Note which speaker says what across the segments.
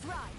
Speaker 1: Let's ride!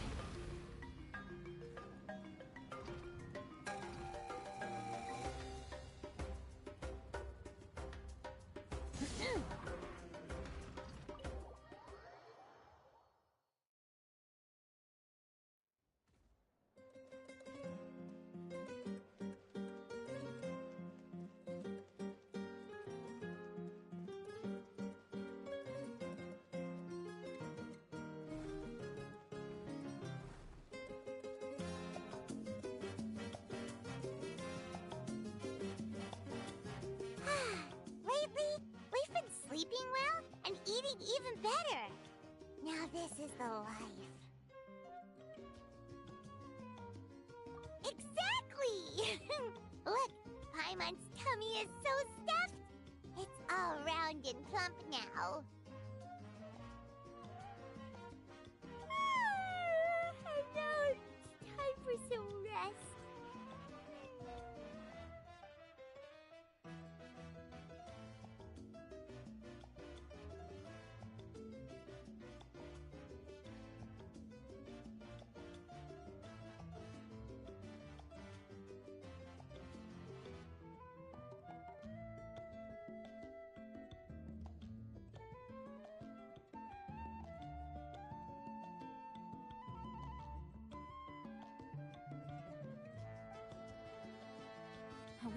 Speaker 2: Lately, we've been sleeping well and eating even better. Now this is the life. Exactly! Look, Paimon's tummy is so stuffed. It's all round and plump now. And now it's time for some rest.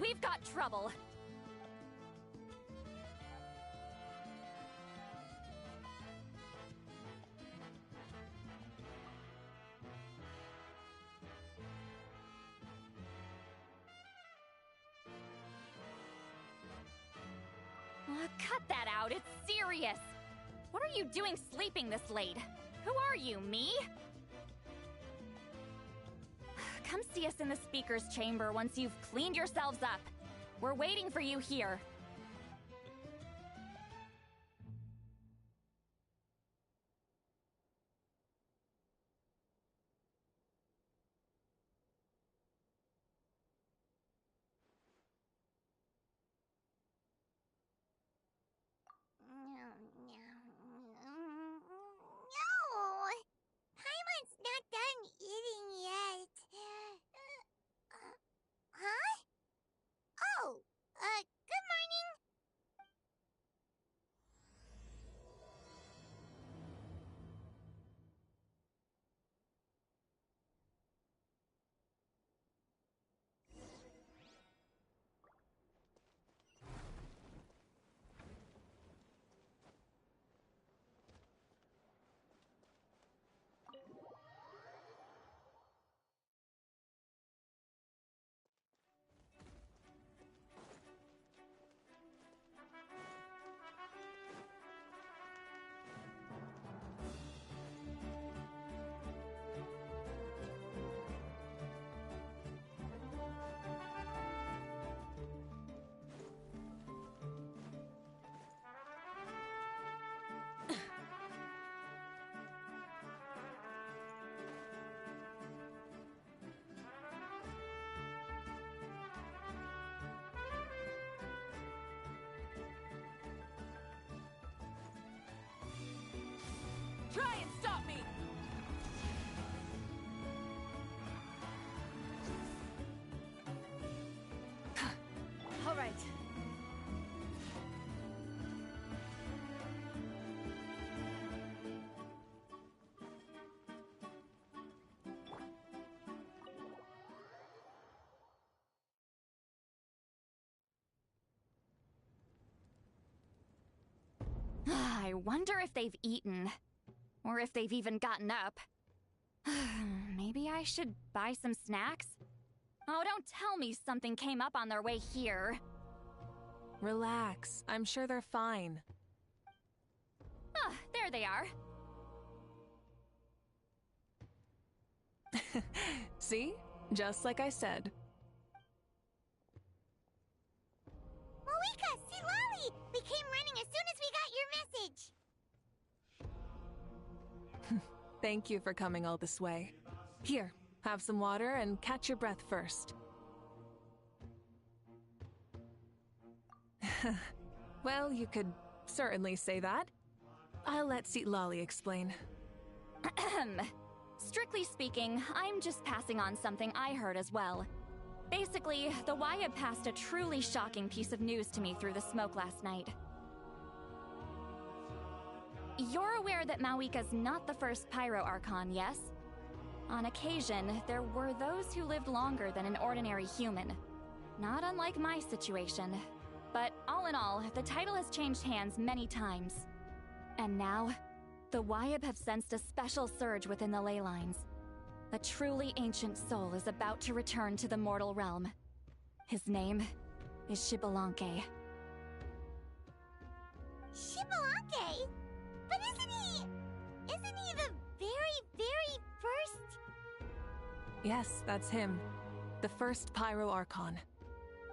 Speaker 1: We've got trouble! Cut that out, it's serious! What are you doing sleeping this late? Who are you, me? Come see us in the speaker's chamber once you've cleaned yourselves up. We're waiting for you here.
Speaker 2: No! Paimon's not done eating yet. Huh? Oh, good morning.
Speaker 1: Try and stop me! All right. I wonder if they've eaten. Or if they've even gotten up. Maybe I should buy some snacks? Oh, don't tell me something came up on their way here.
Speaker 3: Relax. I'm sure they're fine.
Speaker 1: Ah, there they are.
Speaker 3: See? Just like I said.
Speaker 2: Mavuika, see Lolly! We came running as soon as we got your message.
Speaker 3: Thank you for coming all this way. Here, have some water and catch your breath first. Well, you could certainly say that. I'll let DeadlyDion explain.
Speaker 1: Strictly speaking, I'm just passing on something I heard as well. Basically, the Wyab passed a truly shocking piece of news to me through the smoke last night. You're aware that Mavuika's not the first Pyro Archon, yes? On occasion, there were those who lived longer than an ordinary human. Not unlike my situation. But all in all, the title has changed hands many times. And now, the Wyab have sensed a special surge within the ley lines. A truly ancient soul is about to return to the mortal realm. His name is Xbalanque.
Speaker 2: Xbalanque? But isn't he the very first?
Speaker 3: Yes, that's him. The first Pyro Archon.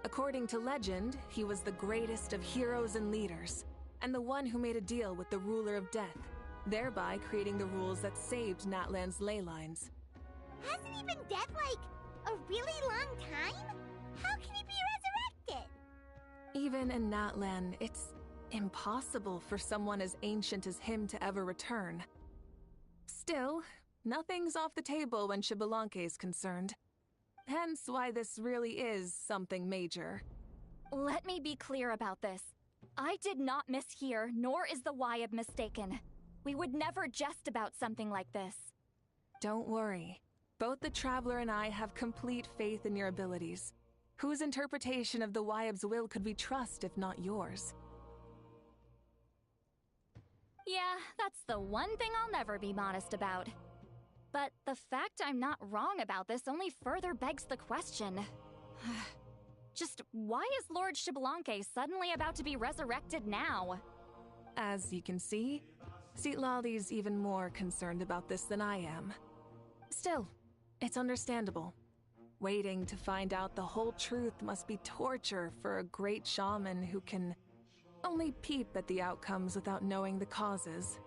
Speaker 3: According to legend, he was the greatest of heroes and leaders, and the one who made a deal with the ruler of death, thereby creating the rules that saved Natlan's ley lines.
Speaker 2: Hasn't he been dead like a really long time? How can he be resurrected?
Speaker 3: Even in Natlan, it's impossible for someone as ancient as him to ever return. Still, nothing's off the table when Xbalanque is concerned. Hence why this really is something major.
Speaker 1: Let me be clear about this. I did not mishear, nor is the Wyab mistaken. We would never jest about something like this.
Speaker 3: Don't worry. Both the Traveler and I have complete faith in your abilities. Whose interpretation of the Wyab's will could we trust if not yours?
Speaker 1: Yeah, that's the one thing I'll never be modest about. But the fact I'm not wrong about this only further begs the question. Just why is Lord Xbalanque suddenly about to be resurrected now?
Speaker 3: As you can see, Citlali's even more concerned about this than I am. Still, it's understandable. Waiting to find out the whole truth must be torture for a great shaman who can only peep at the outcomes without knowing the causes.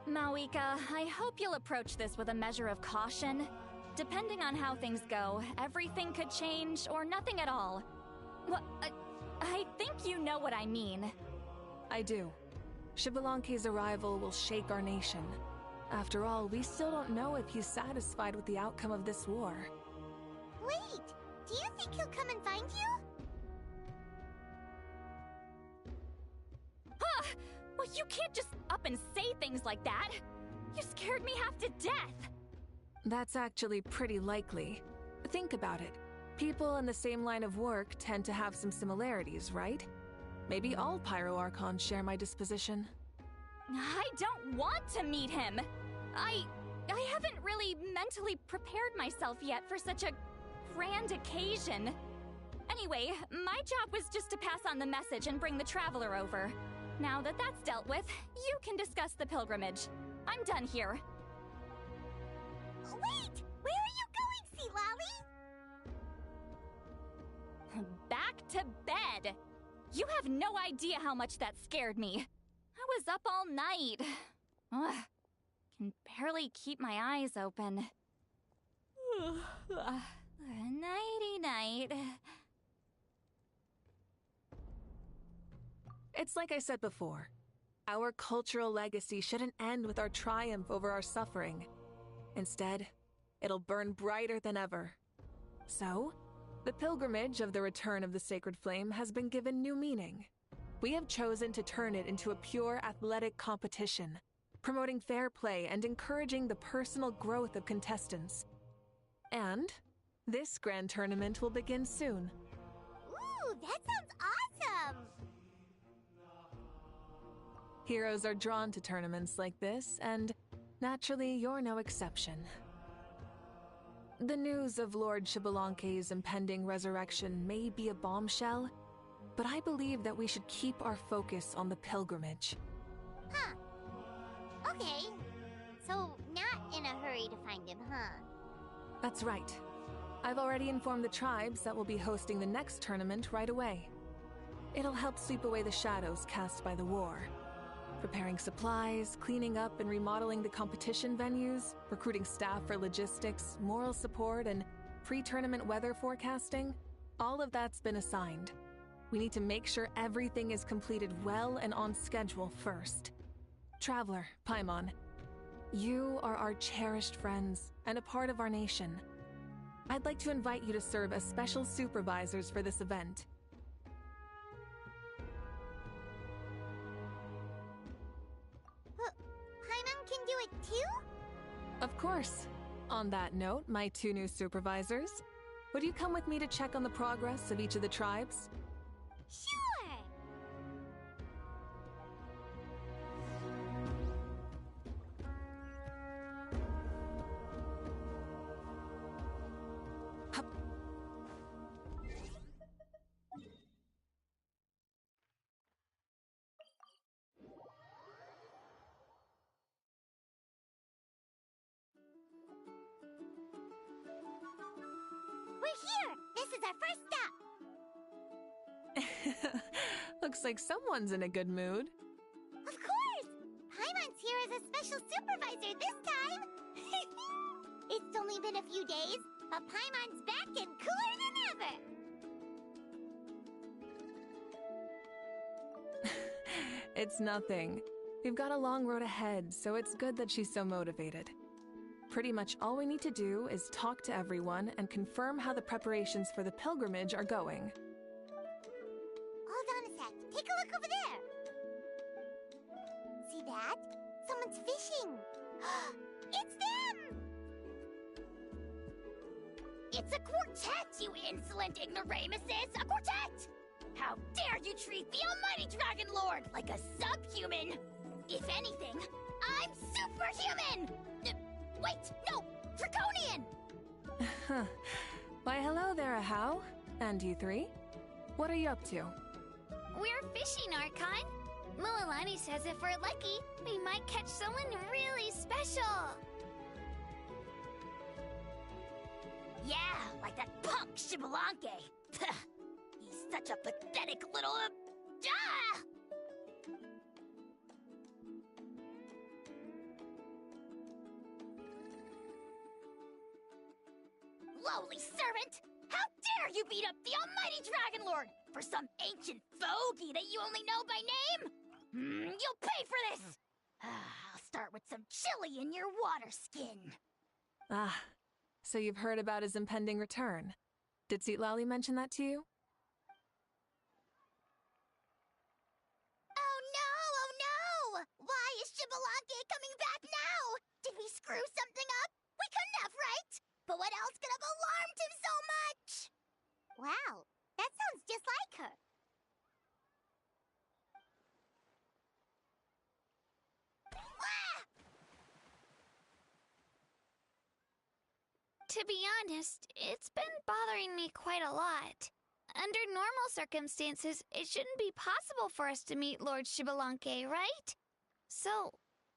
Speaker 1: Mavuika, I hope you'll approach this with a measure of caution. Depending on how things go, everything could change or nothing at all. Well, I think you know what I mean.
Speaker 3: I do. Xbalanque's arrival will shake our nation. After all, we still don't know if he's satisfied with the outcome of this war.
Speaker 2: Wait, do you think he'll come and find you?
Speaker 1: Huh! Well, you can't just up and say things like that. You scared me half to death.
Speaker 3: That's actually pretty likely. Think about it. People in the same line of work tend to have some similarities, right? Maybe all Pyro Archons share my disposition.
Speaker 1: I don't want to meet him. I haven't really mentally prepared myself yet for such a grand occasion. Anyway, my job was just to pass on the message and bring the Traveler over. Now that that's dealt with, you can discuss the pilgrimage. I'm done here.
Speaker 2: Wait! Where are you going, Citlali?
Speaker 1: Back to bed! You have no idea how much that scared me. I was up all night. Ugh. Can barely keep my eyes open. Nighty-night.
Speaker 3: It's like I said before. Our cultural legacy shouldn't end with our triumph over our suffering. Instead, it'll burn brighter than ever. So, the pilgrimage of the return of the sacred flame has been given new meaning. We have chosen to turn it into a pure athletic competition, promoting fair play and encouraging the personal growth of contestants. And this grand tournament will begin soon.
Speaker 2: Ooh, that sounds awesome!
Speaker 3: Heroes are drawn to tournaments like this, and naturally, you're no exception. The news of Lord Xbalanque's impending resurrection may be a bombshell, but I believe that we should keep our focus on the pilgrimage.
Speaker 2: Huh. Okay. So, not in a hurry to find him, huh?
Speaker 3: That's right. I've already informed the tribes that we'll be hosting the next tournament right away. It'll help sweep away the shadows cast by the war. Preparing supplies, cleaning up and remodeling the competition venues, recruiting staff for logistics, moral support, and pre-tournament weather forecasting, all of that's been assigned. We need to make sure everything is completed well and on schedule first. Traveler, Paimon, You are our cherished friends and a part of our nation. I'd like to invite you to serve as special supervisors for this event.
Speaker 2: Paimon can do it too?
Speaker 3: Of course. On that note, my 2 new supervisors, would you come with me to check on the progress of each of the tribes?
Speaker 2: Sure! We're here! This is our first stop!
Speaker 3: Looks like someone's in a good mood.
Speaker 2: Of course! Paimon's here as a special supervisor this time! It's only been a few days, but Paimon's back and cooler than ever!
Speaker 3: It's nothing. We've got a long road ahead, so it's good that she's so motivated. Pretty much all we need to do is talk to everyone and confirm how the preparations for the pilgrimage are going.
Speaker 2: Hold on a sec. Take a look over there. See that? Someone's fishing. It's them!
Speaker 4: It's a quartet, you insolent ignoramuses! A quartet! How dare you treat the almighty Dragon Lord like a subhuman! If anything, I'm superhuman! Wait, no! Draconian!
Speaker 3: Why, hello there, Ahau. And you 3? What are you up to?
Speaker 1: We're fishing, Archon. Mulalani says if we're lucky, we might catch someone really special.
Speaker 4: Yeah, like that punk Shibalanke. He's such a pathetic little... Lowly servant! How dare you beat up the almighty Dragon Lord for some ancient fogey that you only know by name? You'll pay for this! I'll start with some chili in your water skin.
Speaker 3: Ah, so you've heard about his impending return. Did Citlali mention that to you?
Speaker 4: Oh no! Why is Shibalanke coming back now? Did we screw something up? We couldn't have, right? But what else could have alarmed him so much?
Speaker 2: Wow, that sounds just like her.
Speaker 1: To be honest, it's been bothering me quite a lot. Under normal circumstances, it shouldn't be possible for us to meet Lord Shibalanke, right? So,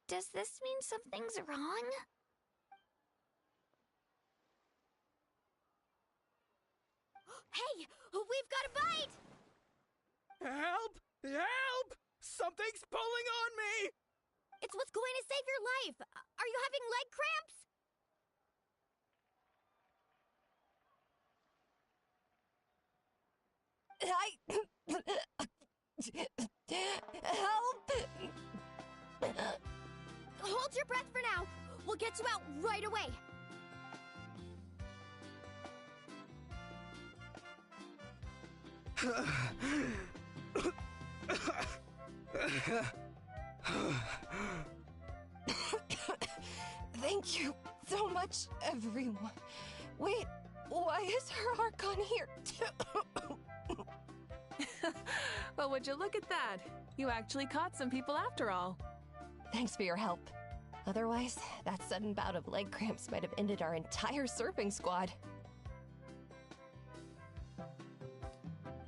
Speaker 1: does this mean something's wrong?
Speaker 4: Hey, we've got a bite!
Speaker 5: Help! Help! Something's pulling on me!
Speaker 4: It's what's going to save your life! Are you having leg cramps?
Speaker 6: Help!
Speaker 4: Hold your breath for now. We'll get you out right away.
Speaker 6: Thank you so much, everyone. Wait, why is her Archon here?
Speaker 3: Well, would you look at that? You actually caught some people after all.
Speaker 6: Thanks for your help. Otherwise, that sudden bout of leg cramps might have ended our entire surfing squad.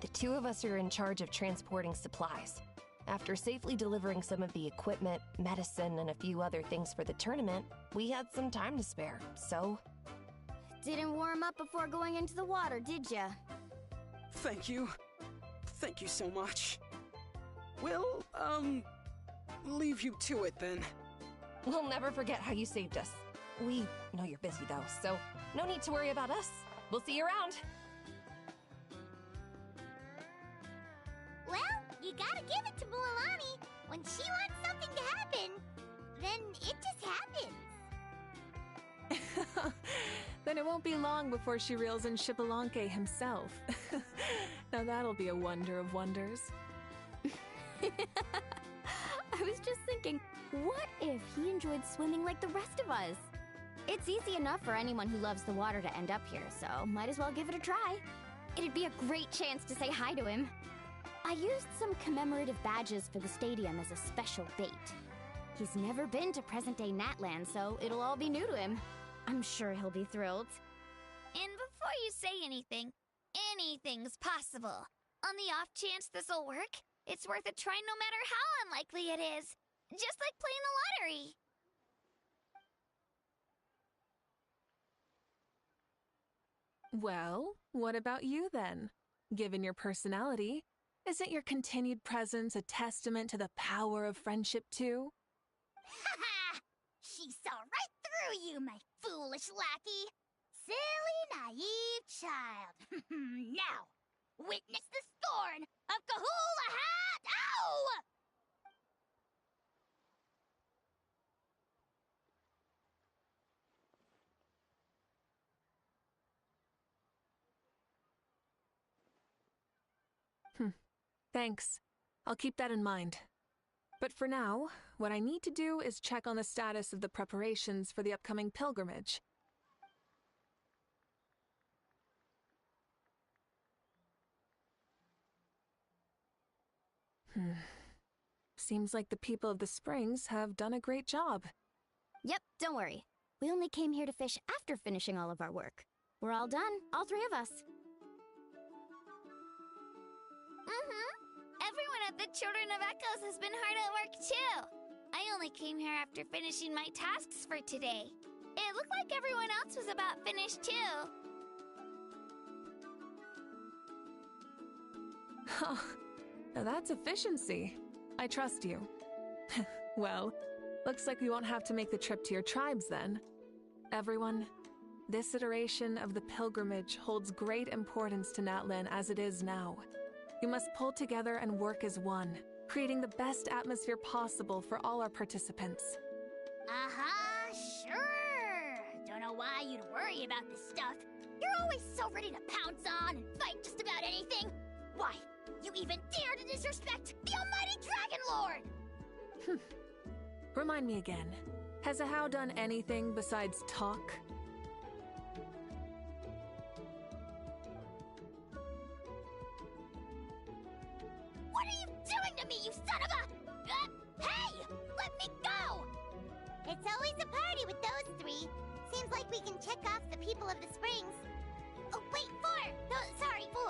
Speaker 6: The 2 of us are in charge of transporting supplies. After safely delivering some of the equipment, medicine, and a few other things for the tournament, we had some time to spare, so...
Speaker 4: Didn't warm up before going into the water, did ya?
Speaker 5: Thank you. Thank you so much. We'll, leave you to it then.
Speaker 6: We'll never forget how you saved us. We know you're busy though, so no need to worry about us. We'll see you around.
Speaker 2: Well, you gotta give it to Mulalani. When she wants something to happen, then it just happens.
Speaker 3: Then it won't be long before she reels in Shipalonke himself. Now that'll be a wonder of wonders.
Speaker 7: I was just thinking, what if he enjoyed swimming like the rest of us? It's easy enough for anyone who loves the water to end up here, so might as well give it a try. It'd be a great chance to say hi to him. I used some commemorative badges for the stadium as a special bait. He's never been to present-day Natland, so it'll all be new to him. I'm sure he'll be thrilled.
Speaker 4: And before you say anything, anything's possible. On the off chance this'll work, it's worth a try no matter how unlikely it is. Just like playing the lottery.
Speaker 3: Well, what about you then? Given your personality, isn't your continued presence a testament to the power of friendship too?
Speaker 4: Ha! She saw right through you, my foolish lackey. Silly, naive child. Now, witness the scorn of Kahula Hat! Ow!
Speaker 3: Thanks. I'll keep that in mind. But for now, what I need to do is check on the status of the preparations for the upcoming pilgrimage. Seems like the people of the Springs have done a great job.
Speaker 7: Yep, don't worry. We only came here to fish after finishing all of our work. We're all done, all three of us.
Speaker 4: Everyone at the Children of Echoes has been hard at work too. I only came here after finishing my tasks for today. It looked like everyone else was about finished too.
Speaker 3: Huh. Now that's efficiency. I trust you. Well, looks like we won't have to make the trip to your tribes then. Everyone, this iteration of the pilgrimage holds great importance to Natlan as it is now. We must pull together and work as one, creating the best atmosphere possible for all our participants.
Speaker 4: Sure. Don't know why you'd worry about this stuff. You're always so ready to pounce on and fight just about anything. Why, you even dare to disrespect the almighty Dragon Lord!
Speaker 3: Remind me again, has Ahau done anything besides talk?
Speaker 4: What are you doing to me, you son of a... hey! Let me go!
Speaker 2: It's always a party with those three. Seems like we can check off the people of the Springs. Oh, wait, 4! No, sorry, 4.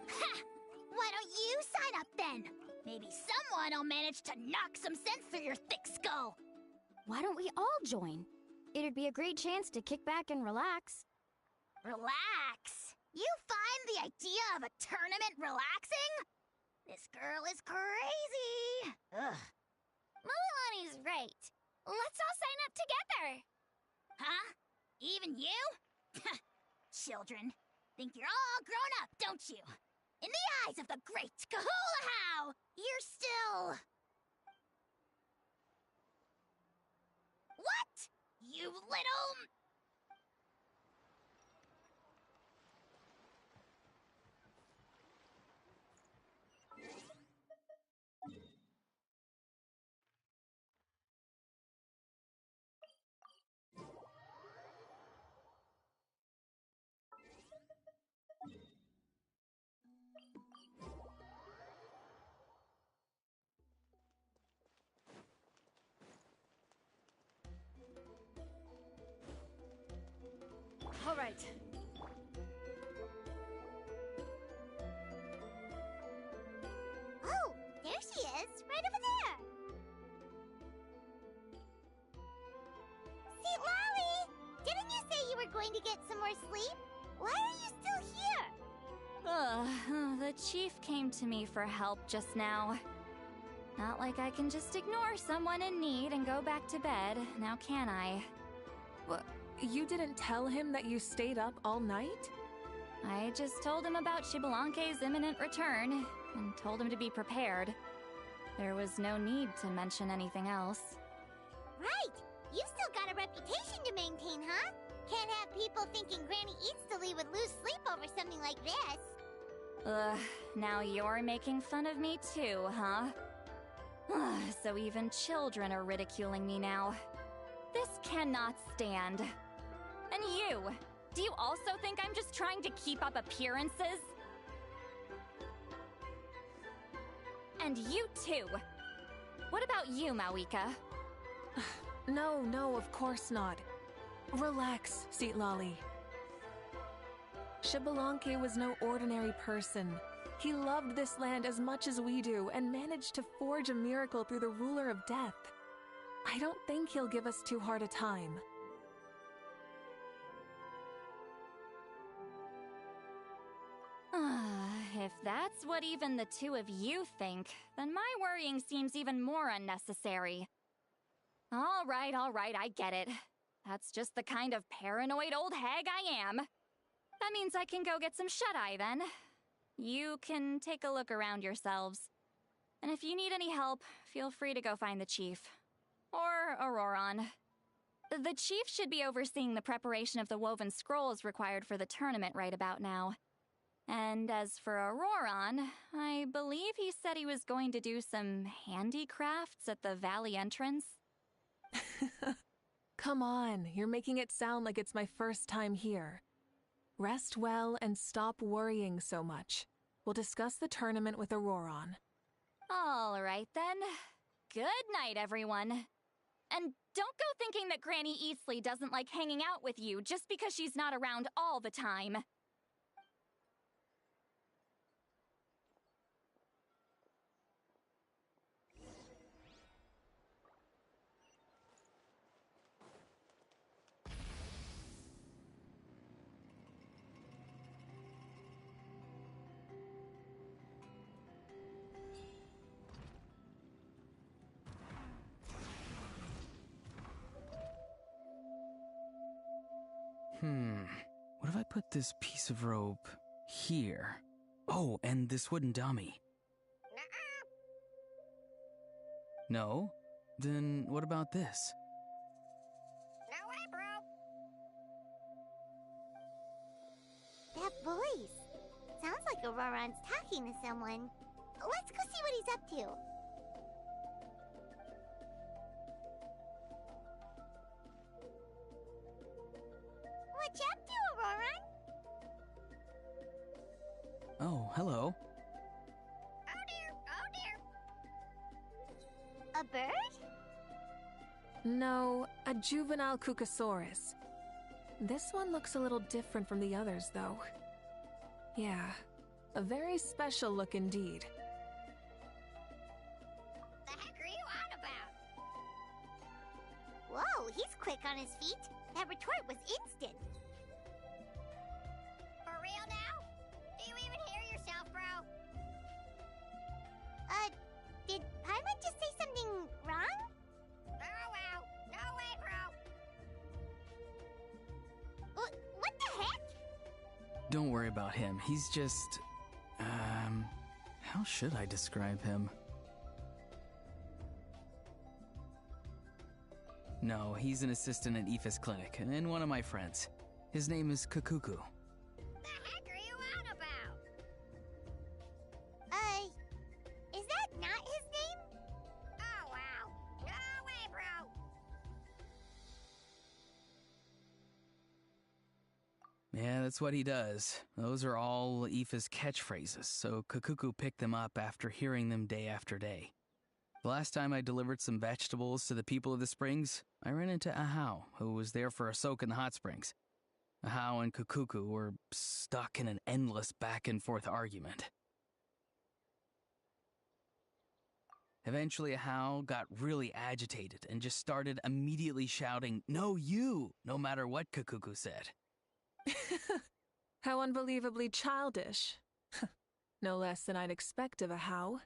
Speaker 4: Ha! Why don't you sign up then? Maybe someone will manage to knock some sense through your thick skull.
Speaker 7: Why don't we all join? It'd be a great chance to kick back and relax.
Speaker 4: Relax? You find the idea of a tournament relaxing? This girl is crazy. Ugh. Mulalani's right. Let's all sign up together. Huh? Even you? Children, think you're all grown up, don't you? In the eyes of the great Kahulahau, you're still... What? You little...
Speaker 1: All right.
Speaker 2: Oh, there she is, right over there. See, Lolly, didn't you say you were going to get some more sleep? Why are you still here?
Speaker 1: The chief came to me for help just now. Not like I can just ignore someone in need and go back to bed, now can I?
Speaker 3: you didn't tell him that you stayed up all night?
Speaker 1: I just told him about Xbalanque's imminent return, and told him to be prepared. There was no need to mention anything else.
Speaker 2: Right! You still got a reputation to maintain, huh? Can't have people thinking Granny Eatsterly would lose sleep over something like this.
Speaker 1: Ugh, now you're making fun of me too, huh? Ugh, so even children are ridiculing me now. This cannot stand. And you! Do you also think I'm just trying to keep up appearances? And you too! What about you, Mavuika?
Speaker 3: No, of course not. Relax, Seatlolly. Xbalanque was no ordinary person. He loved this land as much as we do and managed to forge a miracle through the ruler of death. I don't think he'll give us too hard a time.
Speaker 1: If that's what even the two of you think, then my worrying seems even more unnecessary. All right, I get it. That's just the kind of paranoid old hag I am. That means I can go get some shut-eye then. You can take a look around yourselves. And if you need any help, feel free to go find the chief. Or Auroron. The chief should be overseeing the preparation of the woven scrolls required for the tournament right about now. And as for Auroron, I believe he said he was going to do some handicrafts at the valley entrance.
Speaker 3: Come on, you're making it sound like it's my first time here. Rest well and stop worrying so much. We'll discuss the tournament with Auroron.
Speaker 1: All right then. Good night, everyone. And don't go thinking that Granny Eastly doesn't like hanging out with you just because she's not around all the time.
Speaker 5: What if I put this piece of rope here? Oh, and this wooden dummy. No? Then what about this?
Speaker 2: No way, bro! That voice. Sounds like Auroron's talking to someone. Let's go see what he's up to. What you up to, Auroron?
Speaker 5: Oh, hello.
Speaker 2: Oh dear. A bird?
Speaker 3: No, a juvenile Cucasaurus. This one looks a little different from the others, though. Yeah, a very special look indeed.
Speaker 2: The heck are you on about? Whoa, he's quick on his feet. That retort was instant. For real now? Do you even hear yourself, bro? Did Paimon just say something wrong? Oh, wow. No way, bro. What the heck?
Speaker 5: Don't worry about him. He's just... how should I describe him? No, he's an assistant at Aoife's clinic, and one of my friends. His name is Kakuku.
Speaker 2: The heck are you on about? Is that not his name? Oh, wow. No way, bro.
Speaker 5: Yeah, that's what he does. Those are all Aoife's catchphrases, so Kakuku picked them up after hearing them day after day. The last time I delivered some vegetables to the people of the springs, I ran into Ahau, who was there for a soak in the hot springs. Ahau and Kakuku were stuck in an endless back-and-forth argument. Eventually, Ahau got really agitated and just started immediately shouting, "No, you!" no matter what Kakuku said.
Speaker 3: How unbelievably childish. No less than I'd expect of Ahau.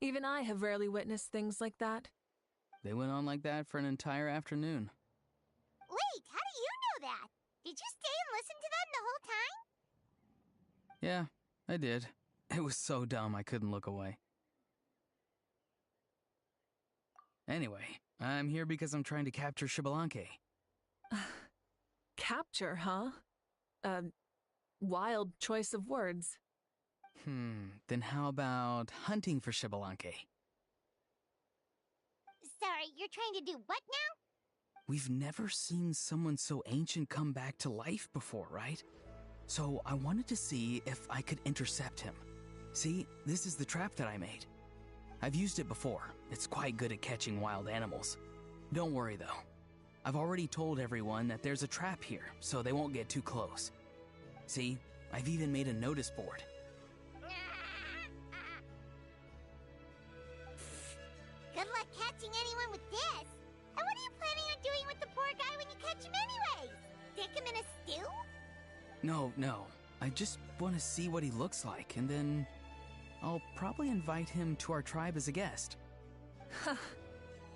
Speaker 3: Even I have rarely witnessed things like that.
Speaker 5: They went on like that for an entire afternoon.
Speaker 2: Wait, how do you know that?
Speaker 5: Yeah, I did. It was so dumb I couldn't look away. Anyway, I'm here because I'm trying to capture Xbalanque.
Speaker 3: Capture, huh? Wild choice of words.
Speaker 5: Then how about hunting for Xbalanque?
Speaker 2: Sorry, you're trying to do what now?
Speaker 5: We've never seen someone so ancient come back to life before, right? So I wanted to see if I could intercept him. See, this is the trap that I made. I've used it before. It's quite good at catching wild animals. Don't worry though. I've already told everyone that there's a trap here, so they won't get too close. See, I've even made a notice board.
Speaker 2: Good luck catching anyone with this. And what are you planning on doing with the poor guy when you catch him anyways? Stick him in a stew?
Speaker 5: No. I just want to see what he looks like, and then I'll probably invite him to our tribe as a guest.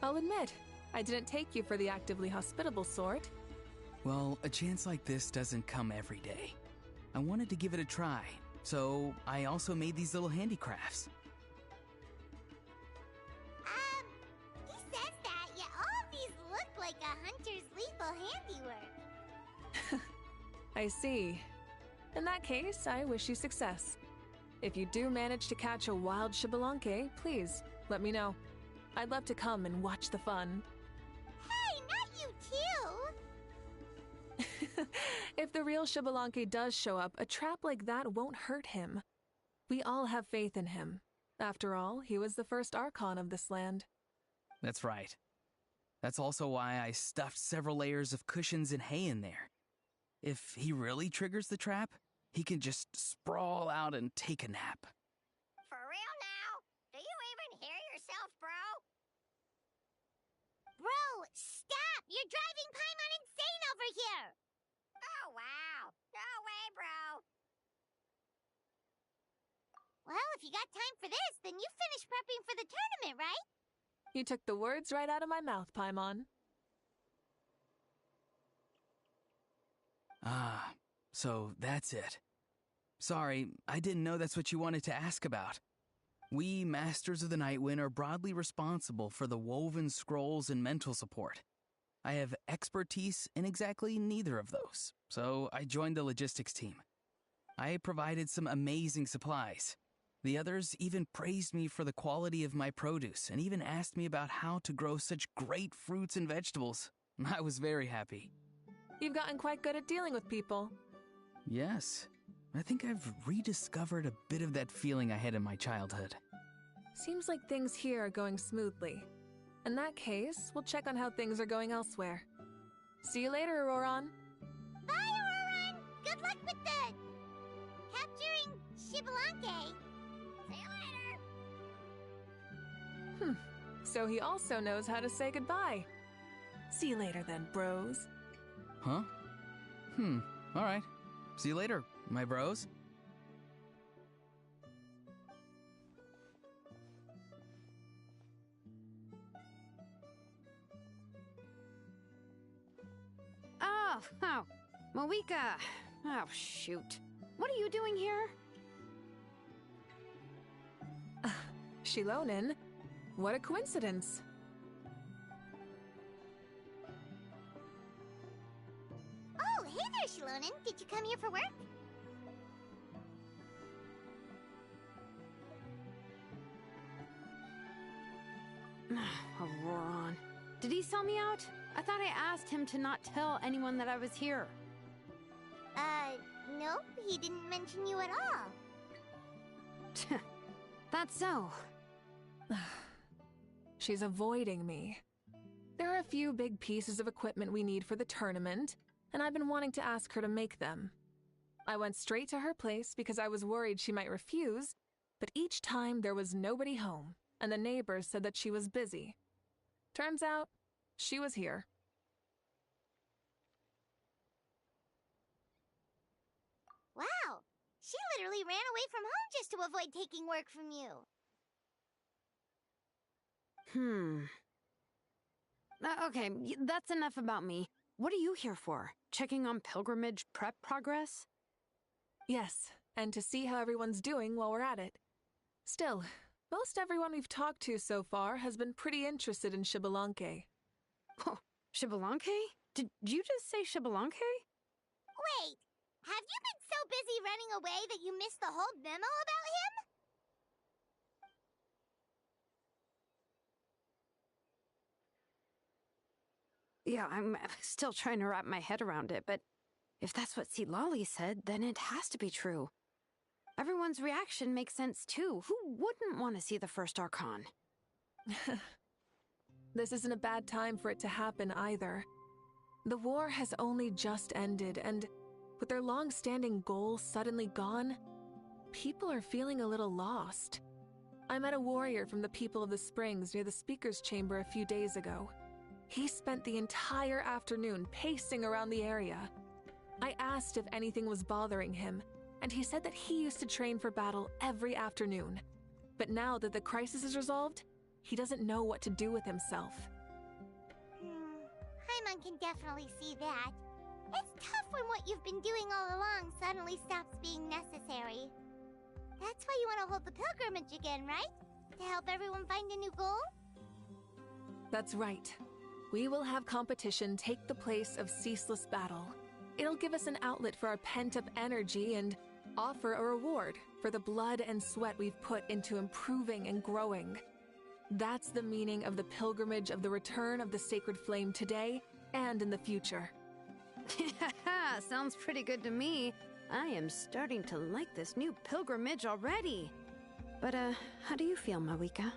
Speaker 3: I'll admit, I didn't take you for the actively hospitable sort.
Speaker 5: Well, a chance like this doesn't come every day. I wanted to give it a try, so I also made these little handicrafts.
Speaker 2: He says that, yet all of these look like a hunter's lethal handiwork.
Speaker 3: I see. In that case, I wish you success. If you do manage to catch a wild Xbalanque, please, let me know. I'd love to come and watch the fun.
Speaker 2: Hey, not you too!
Speaker 3: If the real Xbalanque does show up, a trap like that won't hurt him. We all have faith in him. After all, he was the first Archon of this land.
Speaker 5: That's right. That's also why I stuffed several layers of cushions and hay in there. If he really triggers the trap, he can just sprawl out and take a nap.
Speaker 4: For real now? Do you even hear yourself, bro?
Speaker 2: Bro, stop! You're driving Paimon insane over here!
Speaker 4: Oh, wow. No way, bro.
Speaker 2: Well, if you got time for this, then you finished prepping for the tournament, right?
Speaker 3: You took the words right out of my mouth, Paimon.
Speaker 5: Ah, so that's it. Sorry, I didn't know that's what you wanted to ask about. We, Masters of the Nightwind, are broadly responsible for the woven scrolls and mental support. I have expertise in exactly neither of those, so I joined the logistics team. I provided some amazing supplies. The others even praised me for the quality of my produce and even asked me about how to grow such great fruits and vegetables. I was very happy.
Speaker 3: You've gotten quite good at dealing with people.
Speaker 5: Yes, I think I've rediscovered a bit of that feeling I had in my childhood.
Speaker 3: Seems like things here are going smoothly. In that case, we'll check on how things are going elsewhere. See you later, Auroron.
Speaker 2: Bye, Auroron! Good luck with the... capturing Xbalanque.
Speaker 4: See you later.
Speaker 3: So he also knows how to say goodbye. See you later then, bros.
Speaker 5: Huh? Alright. See you later, my bros.
Speaker 7: Oh, Mavuika. Oh, shoot. What are you doing here?
Speaker 3: Shilonen? What a coincidence.
Speaker 2: Oh, hey there, Shilonen. Did you come here for work?
Speaker 7: Auroron. Did he sell me out? I thought I asked him to not tell anyone that I was here.
Speaker 2: Nope, he didn't mention you at all.
Speaker 7: That's so.
Speaker 3: She's avoiding me. There are a few big pieces of equipment we need for the tournament, and I've been wanting to ask her to make them. I went straight to her place because I was worried she might refuse, but each time there was nobody home, and the neighbors said that she was busy. Turns out, she was here.
Speaker 2: Wow, she literally ran away from home just to avoid taking work from you.
Speaker 7: Okay, that's enough about me. What are you here for? Checking on pilgrimage prep progress?
Speaker 3: Yes, and to see how everyone's doing while we're at it. Still, most everyone we've talked to so far has been pretty interested in Xbalanque.
Speaker 8: Oh, Xbalanque? Did you just say Xbalanque?
Speaker 2: Wait, have you been so busy running away that you missed the whole memo about him?
Speaker 8: Yeah, I'm still trying to wrap my head around it, but if that's what Lolly said, then it has to be true. Everyone's reaction makes sense too. Who wouldn't want to see the first Archon?
Speaker 3: This isn't a bad time for it to happen either. The war has only just ended, and with their long-standing goals suddenly gone, people are feeling a little lost. I met a warrior from the People of the Springs near the Speaker's Chamber a few days ago. He spent the entire afternoon pacing around the area. I asked if anything was bothering him, and he said that he used to train for battle every afternoon. But now that the crisis is resolved, he doesn't know what to do with himself.
Speaker 2: Paimon can definitely see that. It's tough when what you've been doing all along suddenly stops being necessary. That's why you want to hold the pilgrimage again, right? To help everyone find a new goal?
Speaker 3: That's right. We will have competition take the place of ceaseless battle. It'll give us an outlet for our pent-up energy and offer a reward for the blood and sweat we've put into improving and growing. That's the meaning of the pilgrimage of the return of the sacred flame today and in the future.
Speaker 8: Sounds pretty good to me. I am starting to like this new pilgrimage already. But, how do you feel, Mavuika?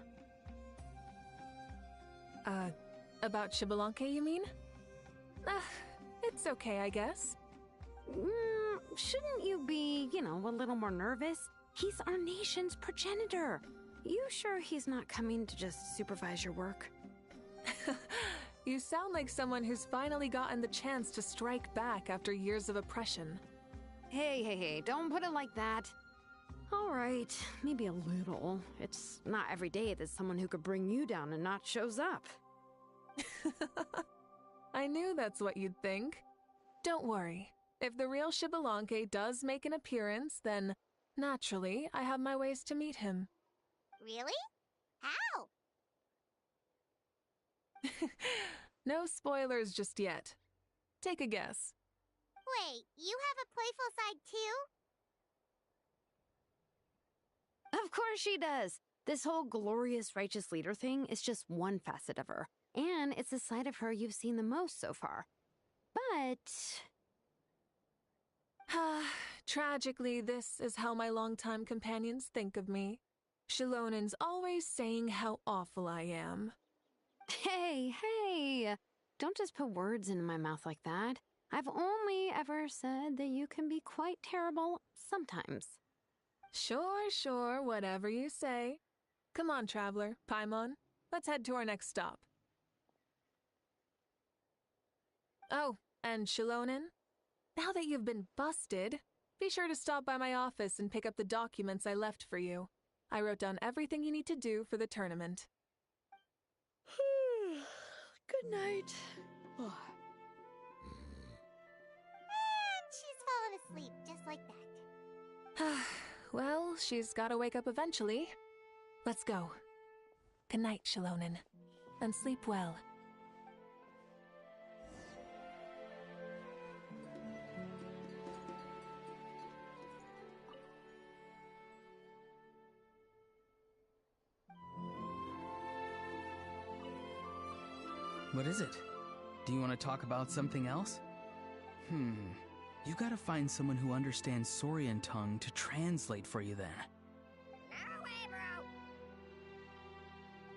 Speaker 3: About Xbalanque, you mean? It's okay, I guess.
Speaker 8: Shouldn't you be, a little more nervous? He's our nation's progenitor. You sure he's not coming to just supervise your work?
Speaker 3: You sound like someone who's finally gotten the chance to strike back after years of oppression.
Speaker 8: Hey, don't put it like that. All right, maybe a little. It's not every day that someone who could bring you down a notch shows up.
Speaker 3: I knew that's what you'd think. Don't worry. If the real Xbalanque does make an appearance, then, naturally, I have my ways to meet him.
Speaker 2: Really? How?
Speaker 3: No spoilers just yet. Take a guess.
Speaker 2: Wait, you have a playful side too?
Speaker 8: Of course she does. This whole glorious righteous leader thing is just one facet of her. And it's the side of her you've seen the most so far. But...
Speaker 3: Tragically, this is how my longtime companions think of me. Shilonen's always saying how awful I am.
Speaker 8: Hey! Don't just put words into my mouth like that. I've only ever said that you can be quite terrible sometimes.
Speaker 3: Sure, whatever you say. Come on, Traveler, Paimon. Let's head to our next stop. Oh, and Shilonen, now that you've been busted, be sure to stop by my office and pick up the documents I left for you. I wrote down everything you need to do for the tournament.
Speaker 8: Good night.
Speaker 2: And she's fallen asleep just like that.
Speaker 3: Well, she's gotta wake up eventually. Let's go. Good night, Shilonen. And sleep well.
Speaker 5: What is it? Do you want to talk about something else? You gotta find someone who understands Saurian tongue to translate for you then.
Speaker 4: No way,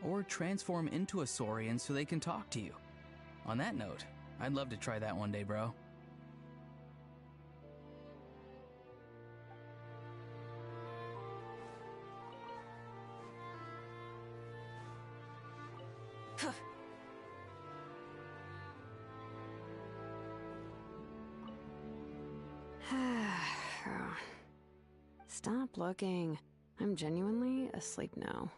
Speaker 4: bro.
Speaker 5: Or transform into a Saurian so they can talk to you. On that note, I'd love to try that one day, bro.
Speaker 8: Stop looking. I'm genuinely asleep now.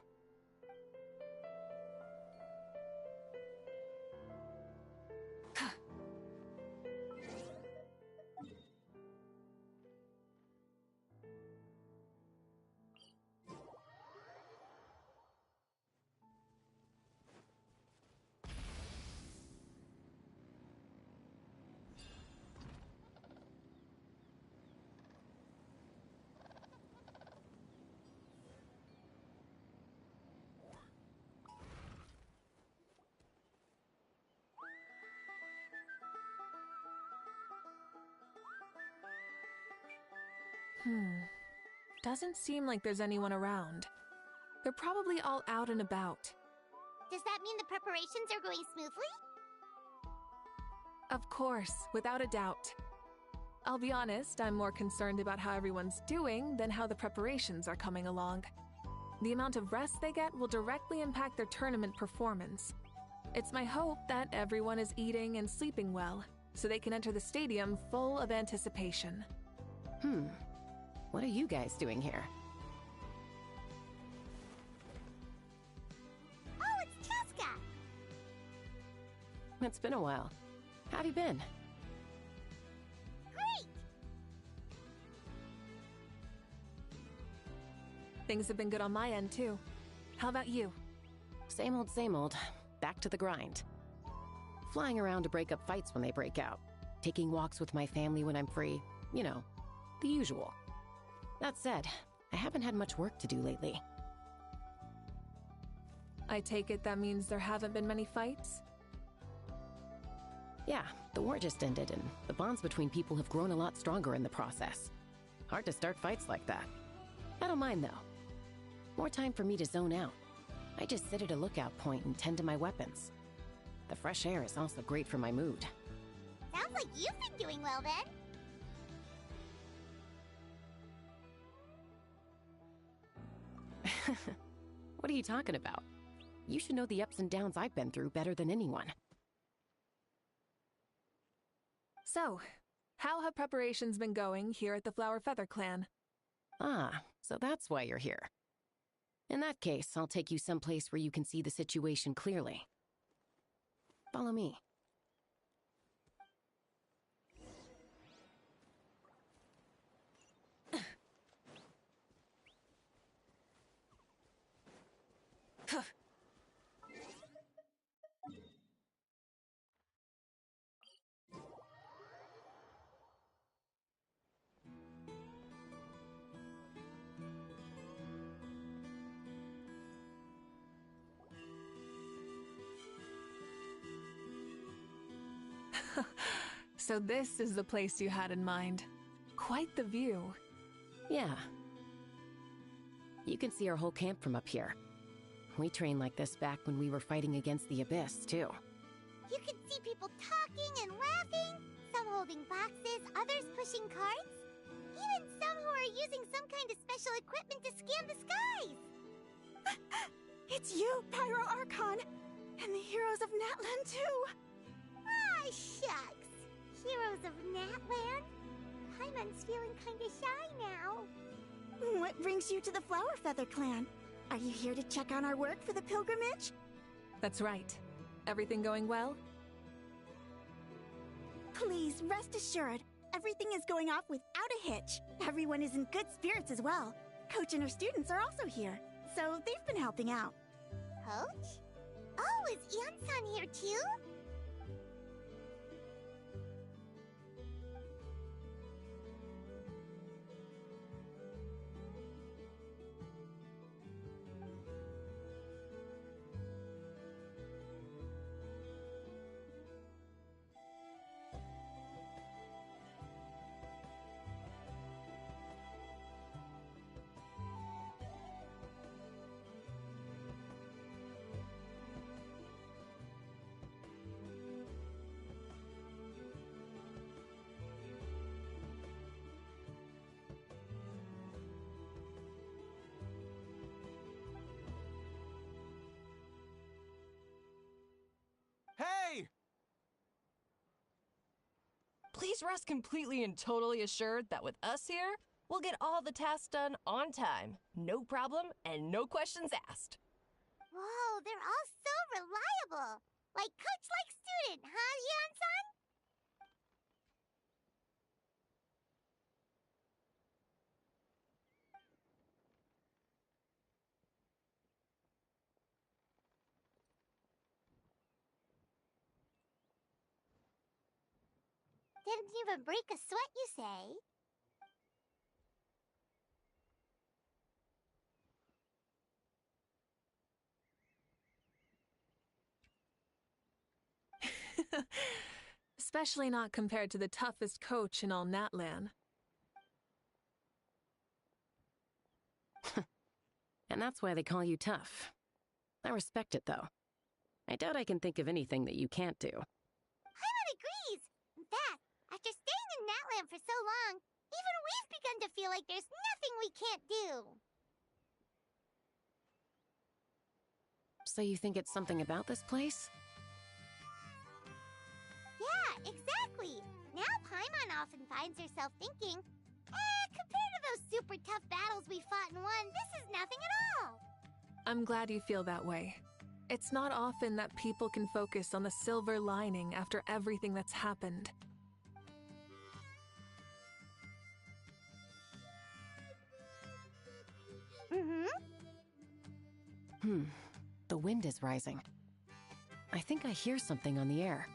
Speaker 3: Doesn't seem like there's anyone around. They're probably all out and about.
Speaker 2: Does that mean the preparations are going smoothly?
Speaker 3: Of course, without a doubt. I'll be honest, I'm more concerned about how everyone's doing than how the preparations are coming along. The amount of rest they get will directly impact their tournament performance. It's my hope that everyone is eating and sleeping well, so they can enter the stadium full of anticipation.
Speaker 9: What are you guys doing here?
Speaker 2: Oh, it's Cheska!
Speaker 9: It's been a while. How have you been?
Speaker 2: Great!
Speaker 3: Things have been good on my end, too. How about you?
Speaker 9: Same old, same old. Back to the grind. Flying around to break up fights when they break out. Taking walks with my family when I'm free. You know, the usual. That said, I haven't had much work to do lately.
Speaker 3: I take it that means there haven't been many fights?
Speaker 9: Yeah, the war just ended, and the bonds between people have grown a lot stronger in the process. Hard to start fights like that. I don't mind, though. More time for me to zone out. I just sit at a lookout point and tend to my weapons. The fresh air is also great for my mood.
Speaker 2: Sounds like you've been doing well then.
Speaker 9: What are you talking about? You should know the ups and downs I've been through better than anyone.
Speaker 3: So, how have preparations been going here at the Flower Feather Clan?
Speaker 9: Ah, so that's why you're here. In that case, I'll take you someplace where you can see the situation clearly. Follow me.
Speaker 3: So this is the place you had in mind. Quite the view.
Speaker 9: Yeah. You can see our whole camp from up here. We trained like this back when we were fighting against the Abyss, too.
Speaker 2: You can see people talking and laughing, some holding boxes, others pushing carts, even some who are using some kind of special equipment to scan the skies.
Speaker 10: It's you, Pyro Archon, and the heroes of Natlan too.
Speaker 2: Ah, shucks. Heroes of Natland? Paimon's feeling kinda shy now.
Speaker 10: What brings you to the Flower Feather Clan? Are you here to check on our work for the pilgrimage?
Speaker 3: That's right. Everything going well?
Speaker 10: Please, rest assured, everything is going off without a hitch. Everyone is in good spirits as well. Coach and her students are also here, so they've been helping out.
Speaker 2: Coach? Oh, is Anson here too?
Speaker 11: Hey!
Speaker 12: Please rest completely and totally assured that with us here, we'll get all the tasks done on time. No problem and no questions asked.
Speaker 2: Whoa, they're all so reliable. Like coach like student, huh, Anson? Didn't even break a sweat, you say?
Speaker 3: Especially not compared to the toughest coach in all Natlan.
Speaker 9: And that's why they call you tough. I respect it, though. I doubt I can think of anything that you can't do.
Speaker 2: Paimon agrees! In fact, after staying in Natland for so long, even we've begun to feel like there's nothing we can't do.
Speaker 9: So you think it's something about this place?
Speaker 2: Yeah, exactly! Now Paimon often finds herself thinking, compared to those super tough battles we fought and won, this is nothing at all!
Speaker 3: I'm glad you feel that way. It's not often that people can focus on the silver lining after everything that's happened.
Speaker 9: The wind is rising. I think I hear something on the air.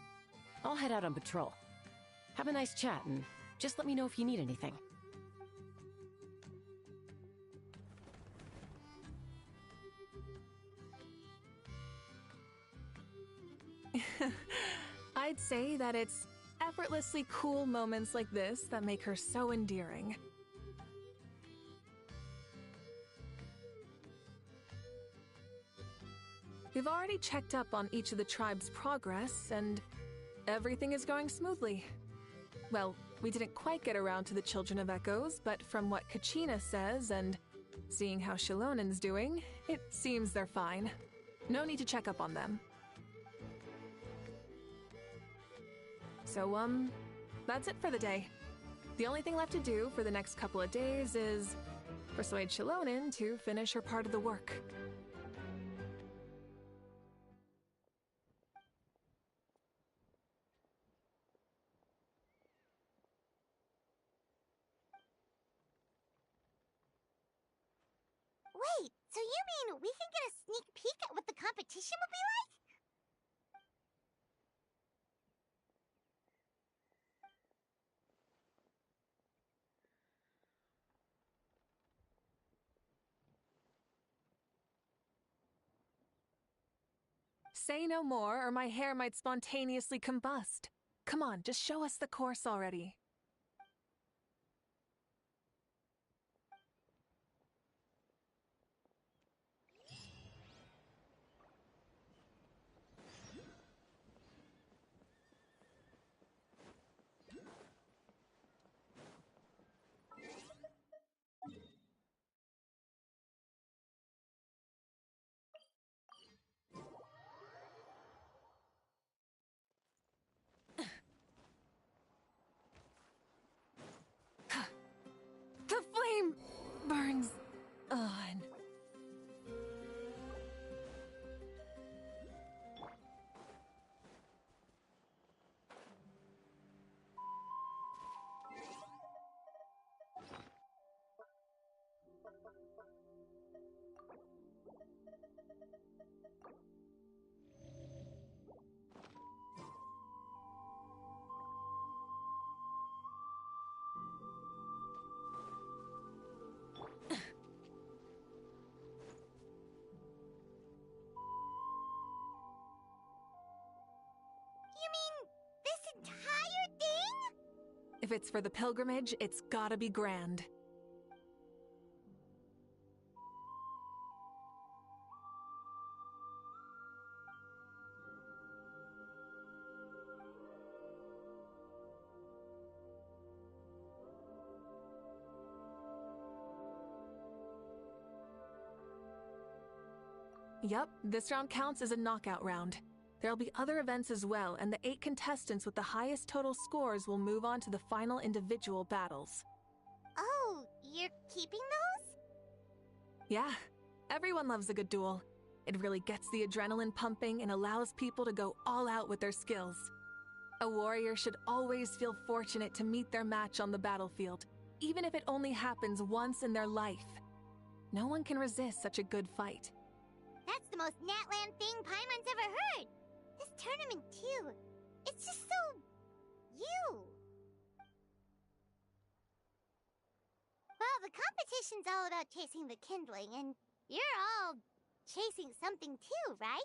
Speaker 9: I'll head out on patrol. Have a nice chat, and just let me know if you need anything.
Speaker 3: I'd say that it's effortlessly cool moments like this that make her so endearing. We've already checked up on each of the tribe's progress, and everything is going smoothly. Well, we didn't quite get around to the Children of Echoes, but from what Kachina says and seeing how Shilonen's doing, it seems they're fine. No need to check up on them. So, that's it for the day. The only thing left to do for the next couple of days is persuade Shilonen to finish her part of the work.
Speaker 2: Wait, so you mean we can get a sneak peek at what the competition will be like?
Speaker 3: Say no more, or my hair might spontaneously combust. Come on, just show us the course already. The flame burns on.
Speaker 2: You mean this entire thing?
Speaker 3: If it's for the pilgrimage, it's gotta be grand. Yep, this round counts as a knockout round. There'll be other events as well, and the 8 contestants with the highest total scores will move on to the final individual battles.
Speaker 2: Oh, you're keeping those?
Speaker 3: Yeah, everyone loves a good duel. It really gets the adrenaline pumping and allows people to go all out with their skills. A warrior should always feel fortunate to meet their match on the battlefield, even if it only happens once in their life. No one can resist such a good fight.
Speaker 2: That's the most Natland thing Paimon's ever heard. This tournament, too. It's just so... you. Well, the competition's all about chasing the kindling, and you're all chasing something too, right?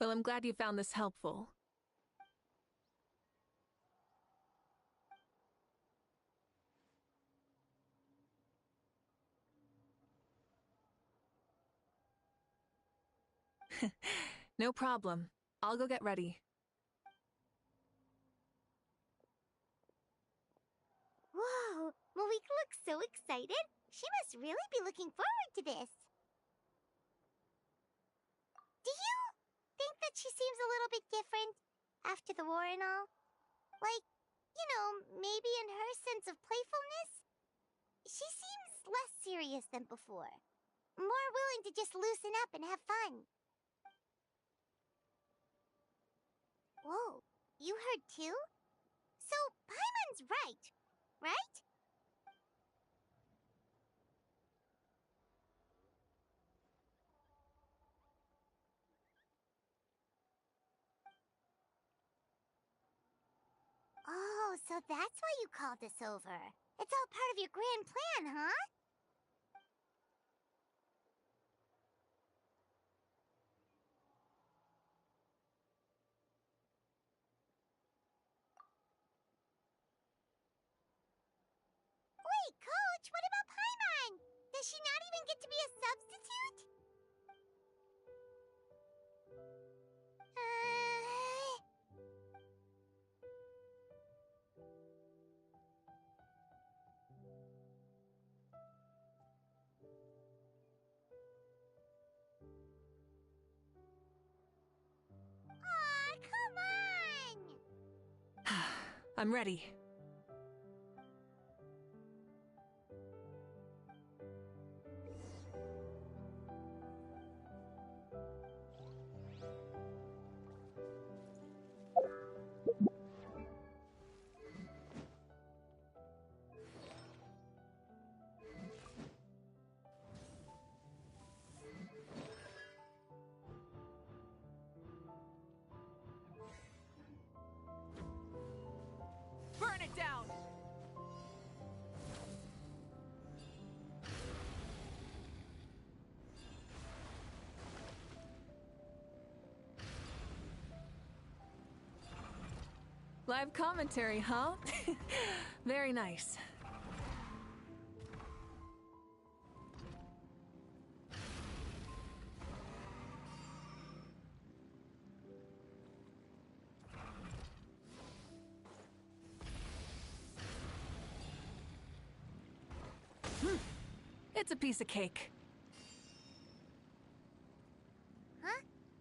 Speaker 3: Well, I'm glad you found this helpful. No problem. I'll go get ready.
Speaker 2: Whoa, Mavuika looks so excited. She must really be looking forward to this. Do you think that she seems a little bit different after the war and all? Like, you know, maybe in her sense of playfulness? She seems less serious than before. More willing to just loosen up and have fun. Whoa, you heard too? So, Paimon's right, right? Oh, so that's why you called us over. It's all part of your grand plan, huh? Wait, Coach, what about Paimon? Does she not even get to be a substitute? Aw, come on!
Speaker 3: I'm ready. Burn it down! Live commentary, huh? Very nice. It's a piece of cake.
Speaker 2: Huh?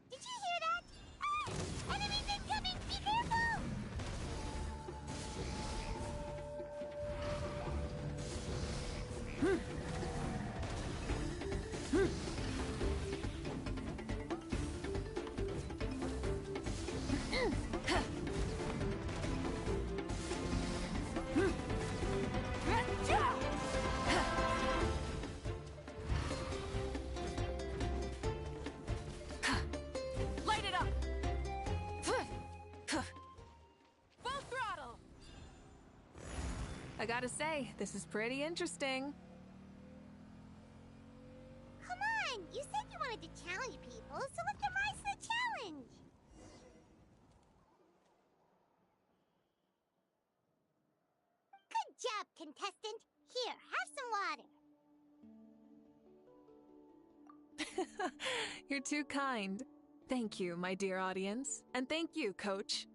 Speaker 2: Did you hear that? Ah! Enemies incoming! Be careful!
Speaker 3: Light it up! Full throttle! I gotta say, this is pretty interesting.
Speaker 2: Come on! You said you wanted to challenge people, so let them rise to the challenge! Good job, contestant! Here, have some water!
Speaker 3: You're too kind. Thank you, my dear audience. And thank you, Coach.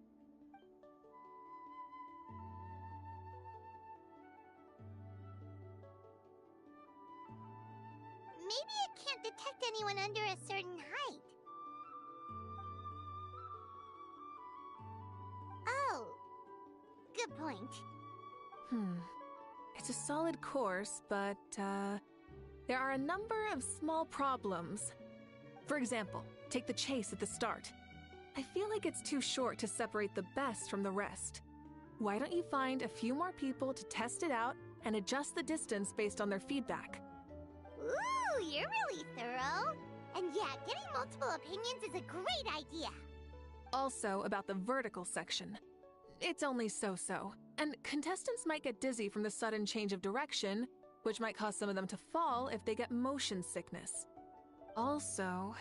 Speaker 2: Maybe it can't detect anyone under a certain height. Oh, good point.
Speaker 3: It's a solid course, but, there are a number of small problems. For example, take the chase at the start. I feel like it's too short to separate the best from the rest. Why don't you find a few more people to test it out and adjust the distance based on their feedback?
Speaker 2: Ooh, you're really thorough. And yeah, getting multiple opinions is a great idea.
Speaker 3: Also, about the vertical section. It's only so-so, and contestants might get dizzy from the sudden change of direction, which might cause some of them to fall if they get motion sickness. Also...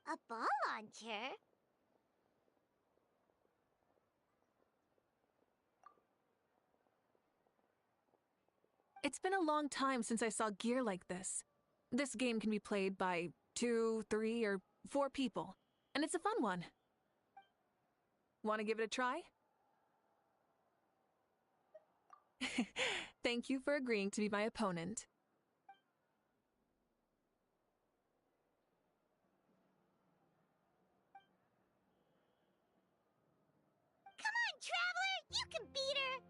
Speaker 2: A ball launcher?
Speaker 3: It's been a long time since I saw gear like this. This game can be played by 2, 3, or 4 people, and it's a fun one. Want to give it a try? Thank you for agreeing to be my opponent.
Speaker 2: Come on, Traveler! You can beat her!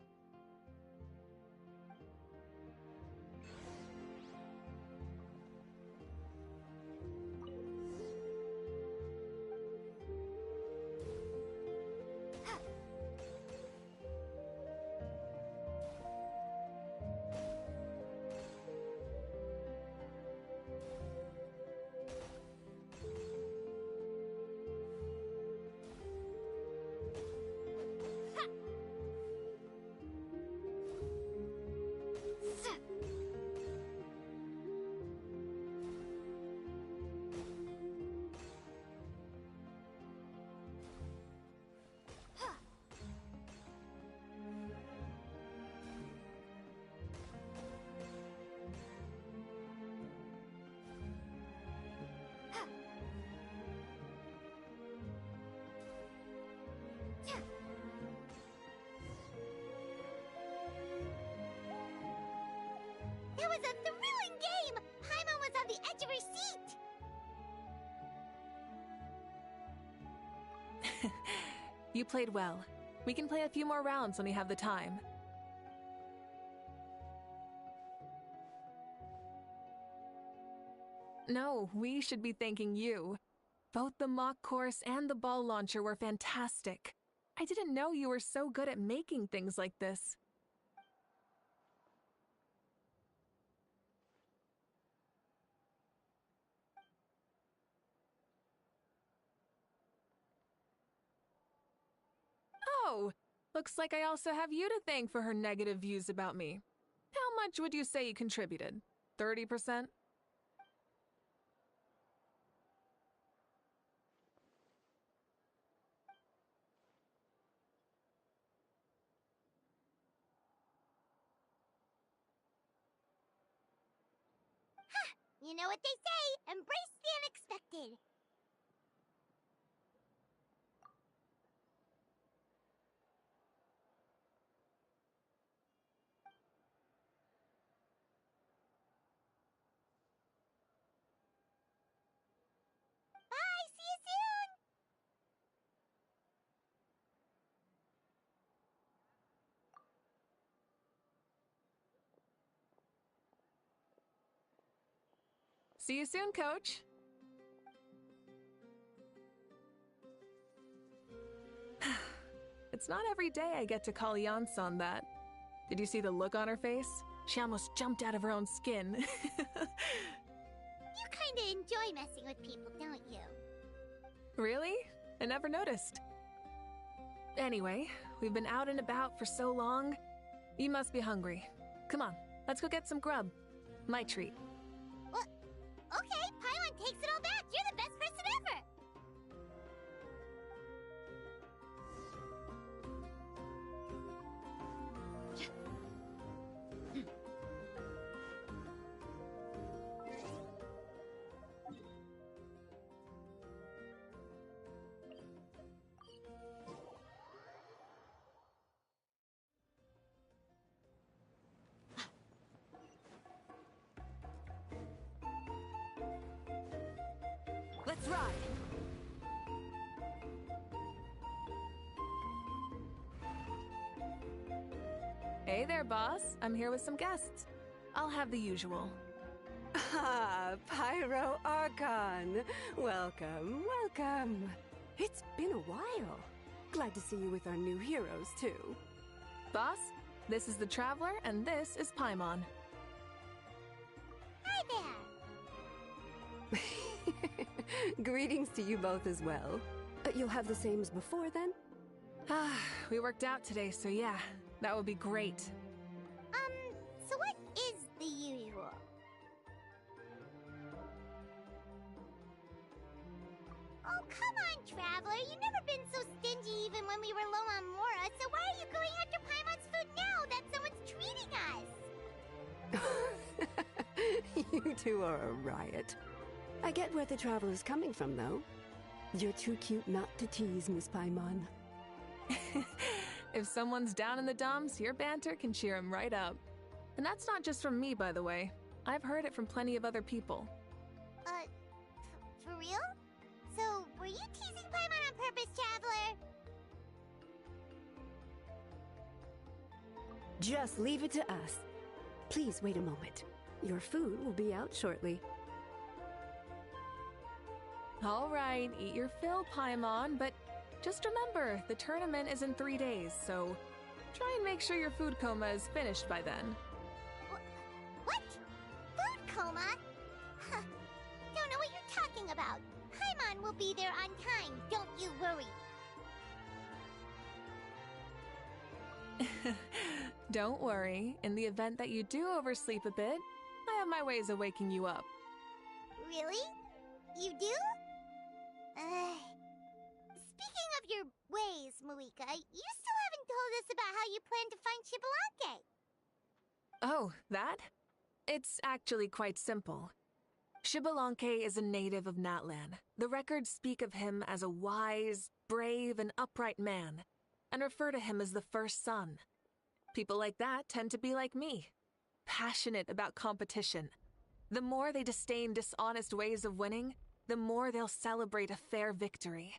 Speaker 2: That was a thrilling game! Paimon was on the edge of her seat!
Speaker 3: You played well. We can play a few more rounds when we have the time. No, we should be thanking you. Both the mock course and the ball launcher were fantastic. I didn't know you were so good at making things like this. Oh, looks like I also have you to thank for her negative views about me. How much would you say you contributed? 30%?
Speaker 2: You know what they say, embrace the unexpected. Bye, see you soon!
Speaker 3: See you soon, Coach. It's not every day I get to call Yansan that. Did you see the look on her face? She almost jumped out of her own skin.
Speaker 2: You kinda enjoy messing with people, don't you?
Speaker 3: Really? I never noticed. Anyway, we've been out and about for so long. You must be hungry. Come on, let's go get some grub. My treat.
Speaker 2: What? Okay, Paimon takes it all back. You're the best person ever!
Speaker 8: Let's ride!
Speaker 3: Hey there, boss. I'm here with some guests. I'll have the usual.
Speaker 13: Ah, Pyro Archon. Welcome, welcome. It's been a while. Glad to see you with our new heroes, too.
Speaker 3: Boss, this is the Traveler, and this is Paimon.
Speaker 2: Hi there!
Speaker 13: Greetings to you both as well. You'll have the same as before, then?
Speaker 3: Ah, we worked out today, so yeah, that would be great.
Speaker 2: So what is the usual? come on, Traveler. You've never been so stingy even when we were low on Mora, so why are you going after Paimon's food now that someone's treating us?
Speaker 13: You two are a riot. I get where the Traveler's coming from, though. You're too cute not to tease, Miss Paimon.
Speaker 3: If someone's down in the dumps, your banter can cheer him right up. And that's not just from me, by the way. I've heard it from plenty of other people.
Speaker 2: For real? So, were you teasing Paimon on purpose, Traveler?
Speaker 13: Just leave it to us. Please wait a moment. Your food will be out shortly.
Speaker 3: All right, eat your fill, Paimon, but just remember, the tournament is in 3 days, so try and make sure your food coma is finished by then.
Speaker 2: What? Food coma? Huh. Don't know what you're talking about. Paimon will be there on time, don't you worry.
Speaker 3: Don't worry, in the event that you do oversleep a bit, I have my ways of waking you up.
Speaker 2: Really? You do? Speaking of your ways, Mavuika, you still haven't told us about how you plan to find Xbalanque.
Speaker 3: Oh, that? It's actually quite simple. Xbalanque is a native of Natlan. The records speak of him as a wise, brave, and upright man, and refer to him as the first son. People like that tend to be like me, passionate about competition. The more they disdain dishonest ways of winning, the more they'll celebrate a fair victory.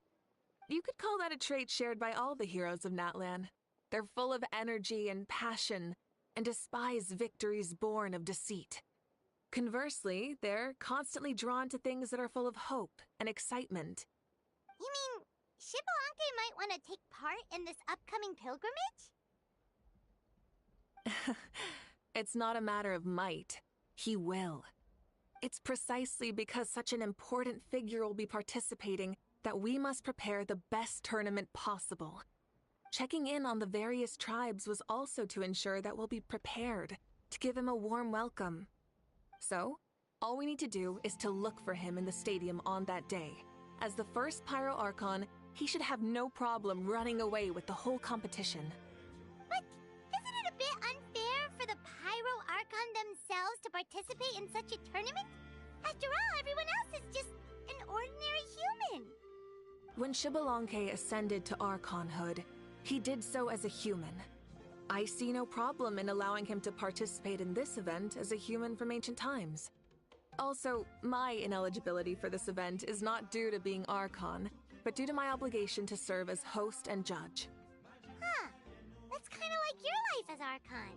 Speaker 3: You could call that a trait shared by all the heroes of Natlan. They're full of energy and passion, and despise victories born of deceit. Conversely, they're constantly drawn to things that are full of hope and excitement.
Speaker 2: You mean Xbalanque might want to take part in this upcoming pilgrimage?
Speaker 3: It's not a matter of might. He will. It's precisely because such an important figure will be participating that we must prepare the best tournament possible. Checking in on the various tribes was also to ensure that we'll be prepared to give him a warm welcome. So, all we need to do is to look for him in the stadium on that day. As the first Pyro Archon, he should have no problem running away with the whole competition.
Speaker 2: But isn't it a bit unfair for the Pyro Archon themselves to participate in such a tournament? After all, everyone else is just an ordinary human.
Speaker 3: When Xbalanque ascended to Archonhood, he did so as a human. I see no problem in allowing him to participate in this event as a human from ancient times. Also, my ineligibility for this event is not due to being Archon, but due to my obligation to serve as host and judge.
Speaker 2: Huh. That's kind of like your life as Archon.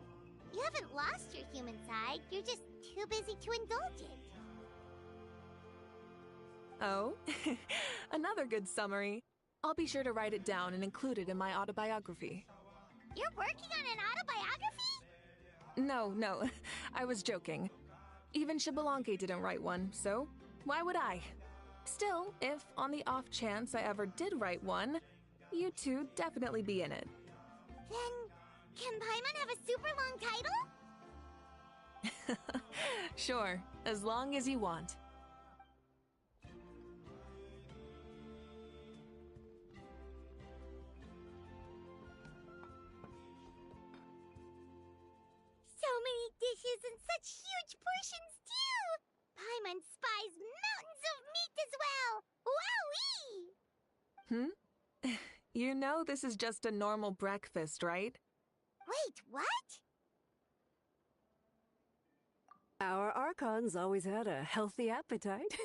Speaker 2: You haven't lost your human side, you're just too busy to indulge it.
Speaker 3: Oh, another good summary. I'll be sure to write it down and include it in my autobiography.
Speaker 2: You're working on an autobiography?
Speaker 3: No, I was joking. Even Xbalanque didn't write one, so why would I? Still, if on the off chance I ever did write one, you two definitely be in it.
Speaker 2: Then, can Paimon have a super long title?
Speaker 3: Sure, as long as you want.
Speaker 2: So many dishes and such huge portions, too! Paimon spies mountains of meat as well! Wowee!
Speaker 3: You know this is just a normal breakfast, right?
Speaker 2: Wait, what?
Speaker 13: Our Archons always had a healthy appetite.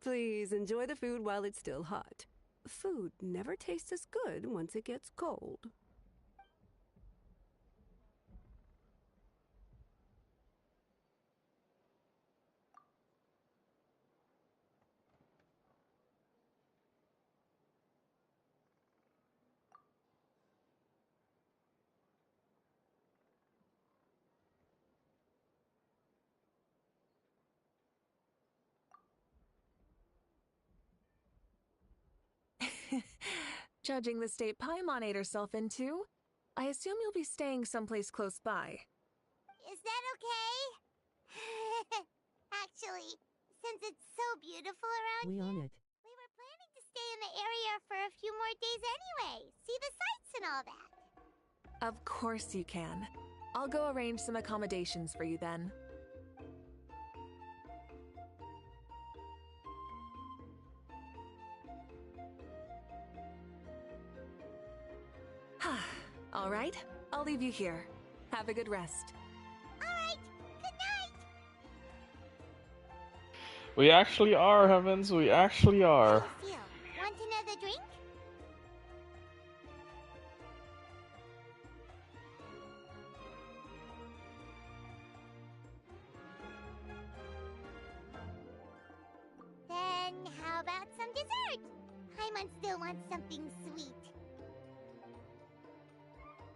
Speaker 13: Please enjoy the food while it's still hot. Food never tastes as good once it gets cold.
Speaker 3: Judging the state Paimon ate herself into, I assume you'll be staying someplace close by.
Speaker 2: Is that okay? Actually, since it's so beautiful around here,
Speaker 14: We own it.
Speaker 2: we were planning in the area for a few more days anyway. See the sights and all that.
Speaker 3: Of course you can. I'll go arrange some accommodations for you then. All right, I'll leave you here. Have a good rest.
Speaker 2: All right, good night.
Speaker 14: We actually are, Heavens. We actually are.
Speaker 2: How do you feel? Want another drink? Then how about some dessert? Paimon still wants something sweet.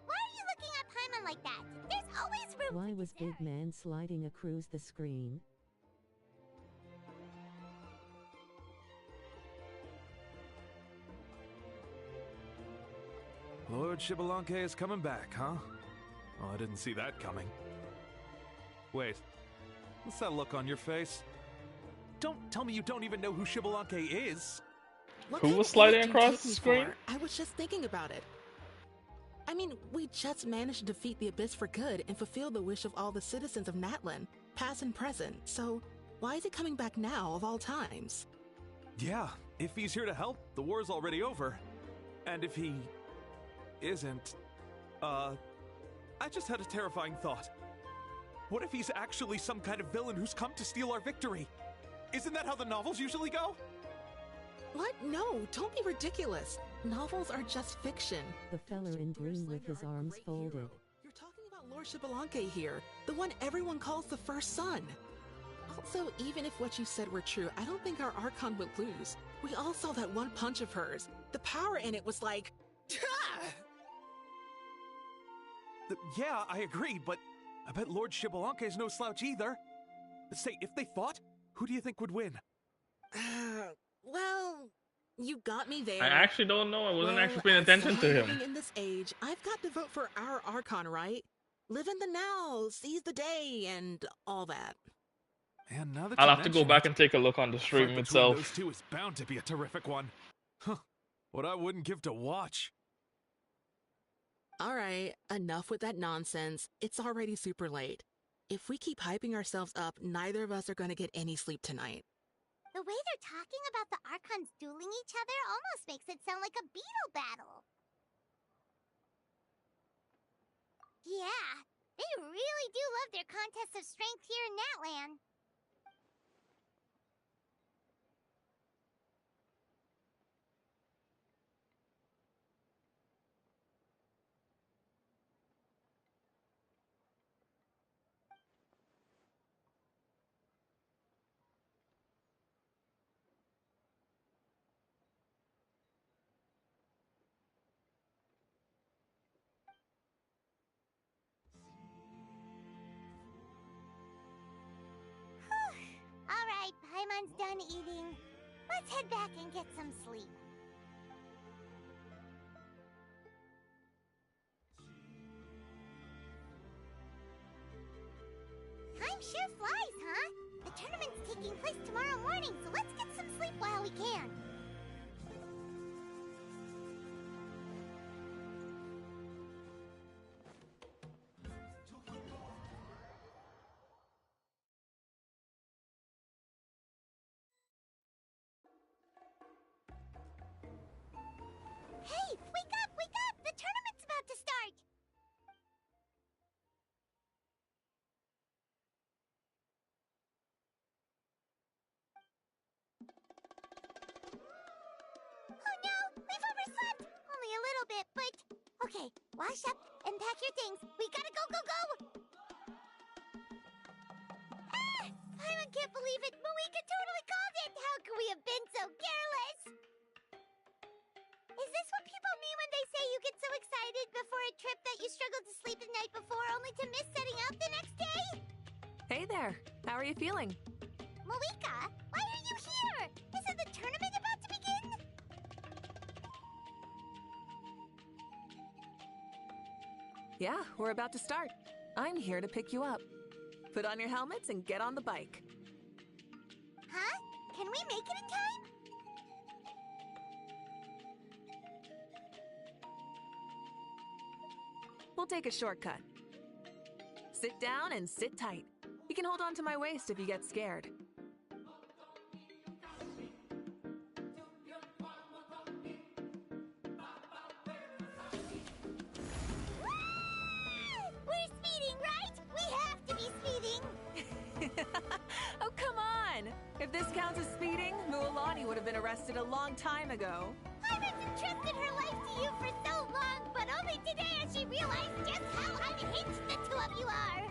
Speaker 2: Why are you looking at Paimon like that? There's always room.
Speaker 15: Why was Big Man sliding across the screen?
Speaker 11: Lord Xbalanque is coming back, huh? Oh, I didn't see that coming. Wait, what's that look on your face? Don't tell me you don't even know who Xbalanque is!
Speaker 14: Who was sliding across the screen?
Speaker 16: I was just thinking about it. I mean, we just managed to defeat the Abyss for good and fulfill the wish of all the citizens of Natlan, past and present, so why is he coming back now of all times?
Speaker 11: Yeah, if he's here to help, the war's already over. And if he isn't, I just had a terrifying thought. What if he's actually some kind of villain who's come to steal our victory? Isn't that how the novels usually go?
Speaker 16: What? No, don't be ridiculous. Novels are just fiction.
Speaker 15: The feller in green with his arms folded.
Speaker 16: You're talking about Lord Xbalanque here, the one everyone calls the First Son. Also, even if what you said were true, I don't think our Archon would lose. We all saw that one punch of hers. The power in it was like...
Speaker 11: Yeah, I agree, but I bet Lord Xbalanque is no slouch either. Say, if they fought, who do you think would win?
Speaker 16: Well, you got me there.
Speaker 14: I actually don't know. I wasn't actually paying attention to him.
Speaker 16: In this age, I've got to vote for our Archon, right? Live in the now, seize the day, and all that.
Speaker 11: And now that
Speaker 14: I'll have to go back and take a look on the stream itself.
Speaker 11: Those two is bound to be a terrific one. Huh. What I wouldn't give to watch.
Speaker 16: All right, enough with that nonsense. It's already super late. If we keep hyping ourselves up, neither of us are going to get any sleep tonight.
Speaker 2: The way they're talking about the Archons dueling each other almost makes it sound like a beetle battle. Yeah, they really do love their contests of strength here in Natlan. Alright, Paimon's done eating. Let's head back and get some sleep. Time sure flies, huh? The tournament's taking place tomorrow morning, so let's get some sleep while we can. Hey, wake up, wake up! The tournament's about to start! Oh no, we've overslept! Only a little bit, but... Okay, wash up and pack your things. We gotta go, go, go! Ah! I can't believe it! Mavuika totally called it! How could we have been so careless? Is this what people mean when they say you get so excited before a trip that you struggle to sleep the night before only to miss setting out the next day?
Speaker 3: Hey there, how are you feeling?
Speaker 2: Mavuika, why are you here? Isn't the tournament about to begin?
Speaker 3: Yeah, we're about to start. I'm here to pick you up. Put on your helmets and get on the bike.
Speaker 2: Huh? Can we make it in time?
Speaker 3: We'll take a shortcut. Sit down and sit tight. You can hold on to my waist if you get scared.
Speaker 2: We're speeding, right? We have to be speeding!
Speaker 3: Oh, come on! If this counts as speeding, Mualani would have been arrested a long time ago.
Speaker 2: Pirate's entrusted her life to you for so long, but only today has she realized just how unhinged the two of you are!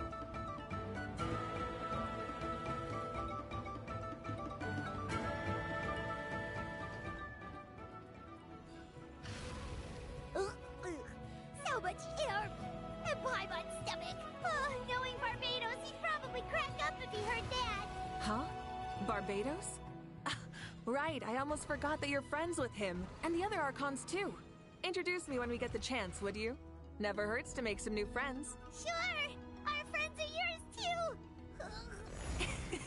Speaker 2: So much air! And pie on stomach! Oh, knowing Barbados, he'd probably crack up if he heard that!
Speaker 3: Huh? Barbados? Right, I almost forgot that you're friends with him, and the other Archons too. Introduce me when we get the chance, would you? Never hurts to make some new friends.
Speaker 2: Sure! Our friends are yours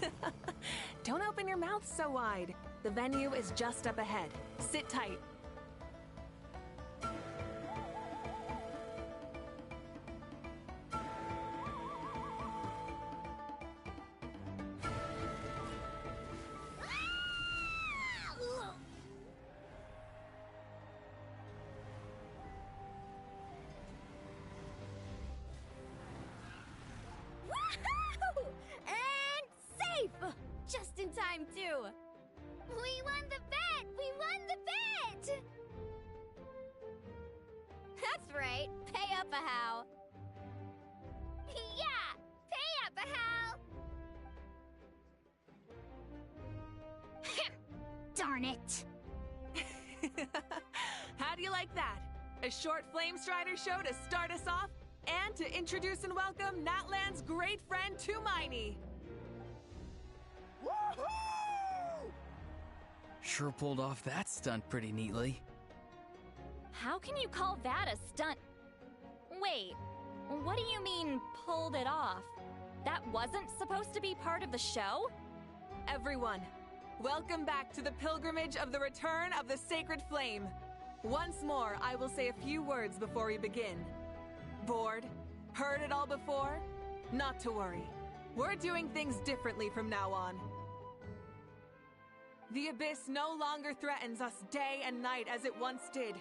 Speaker 2: too!
Speaker 3: Don't open your mouth so wide. The venue is just up ahead. Sit tight.
Speaker 7: Woohoo! And safe! Just in time, too.
Speaker 2: We won the bet! We won the bet!
Speaker 7: That's right. Pay up a how.
Speaker 2: Yeah! Pay up a how!
Speaker 4: Darn it!
Speaker 3: How do you like that? A short Flame Strider show to start us off, and to introduce and welcome Natlan's great friend Tumaini.
Speaker 5: Sure pulled off that stunt pretty neatly.
Speaker 1: How can you call that a stunt? Wait, what do you mean, pulled it off? That wasn't supposed to be part of the show?
Speaker 3: Everyone, welcome back to the pilgrimage of the return of the sacred flame. Once more, I will say a few words before we begin. Bored? Heard it all before? Not to worry. We're doing things differently from now on. The abyss no longer threatens us day and night as it once did.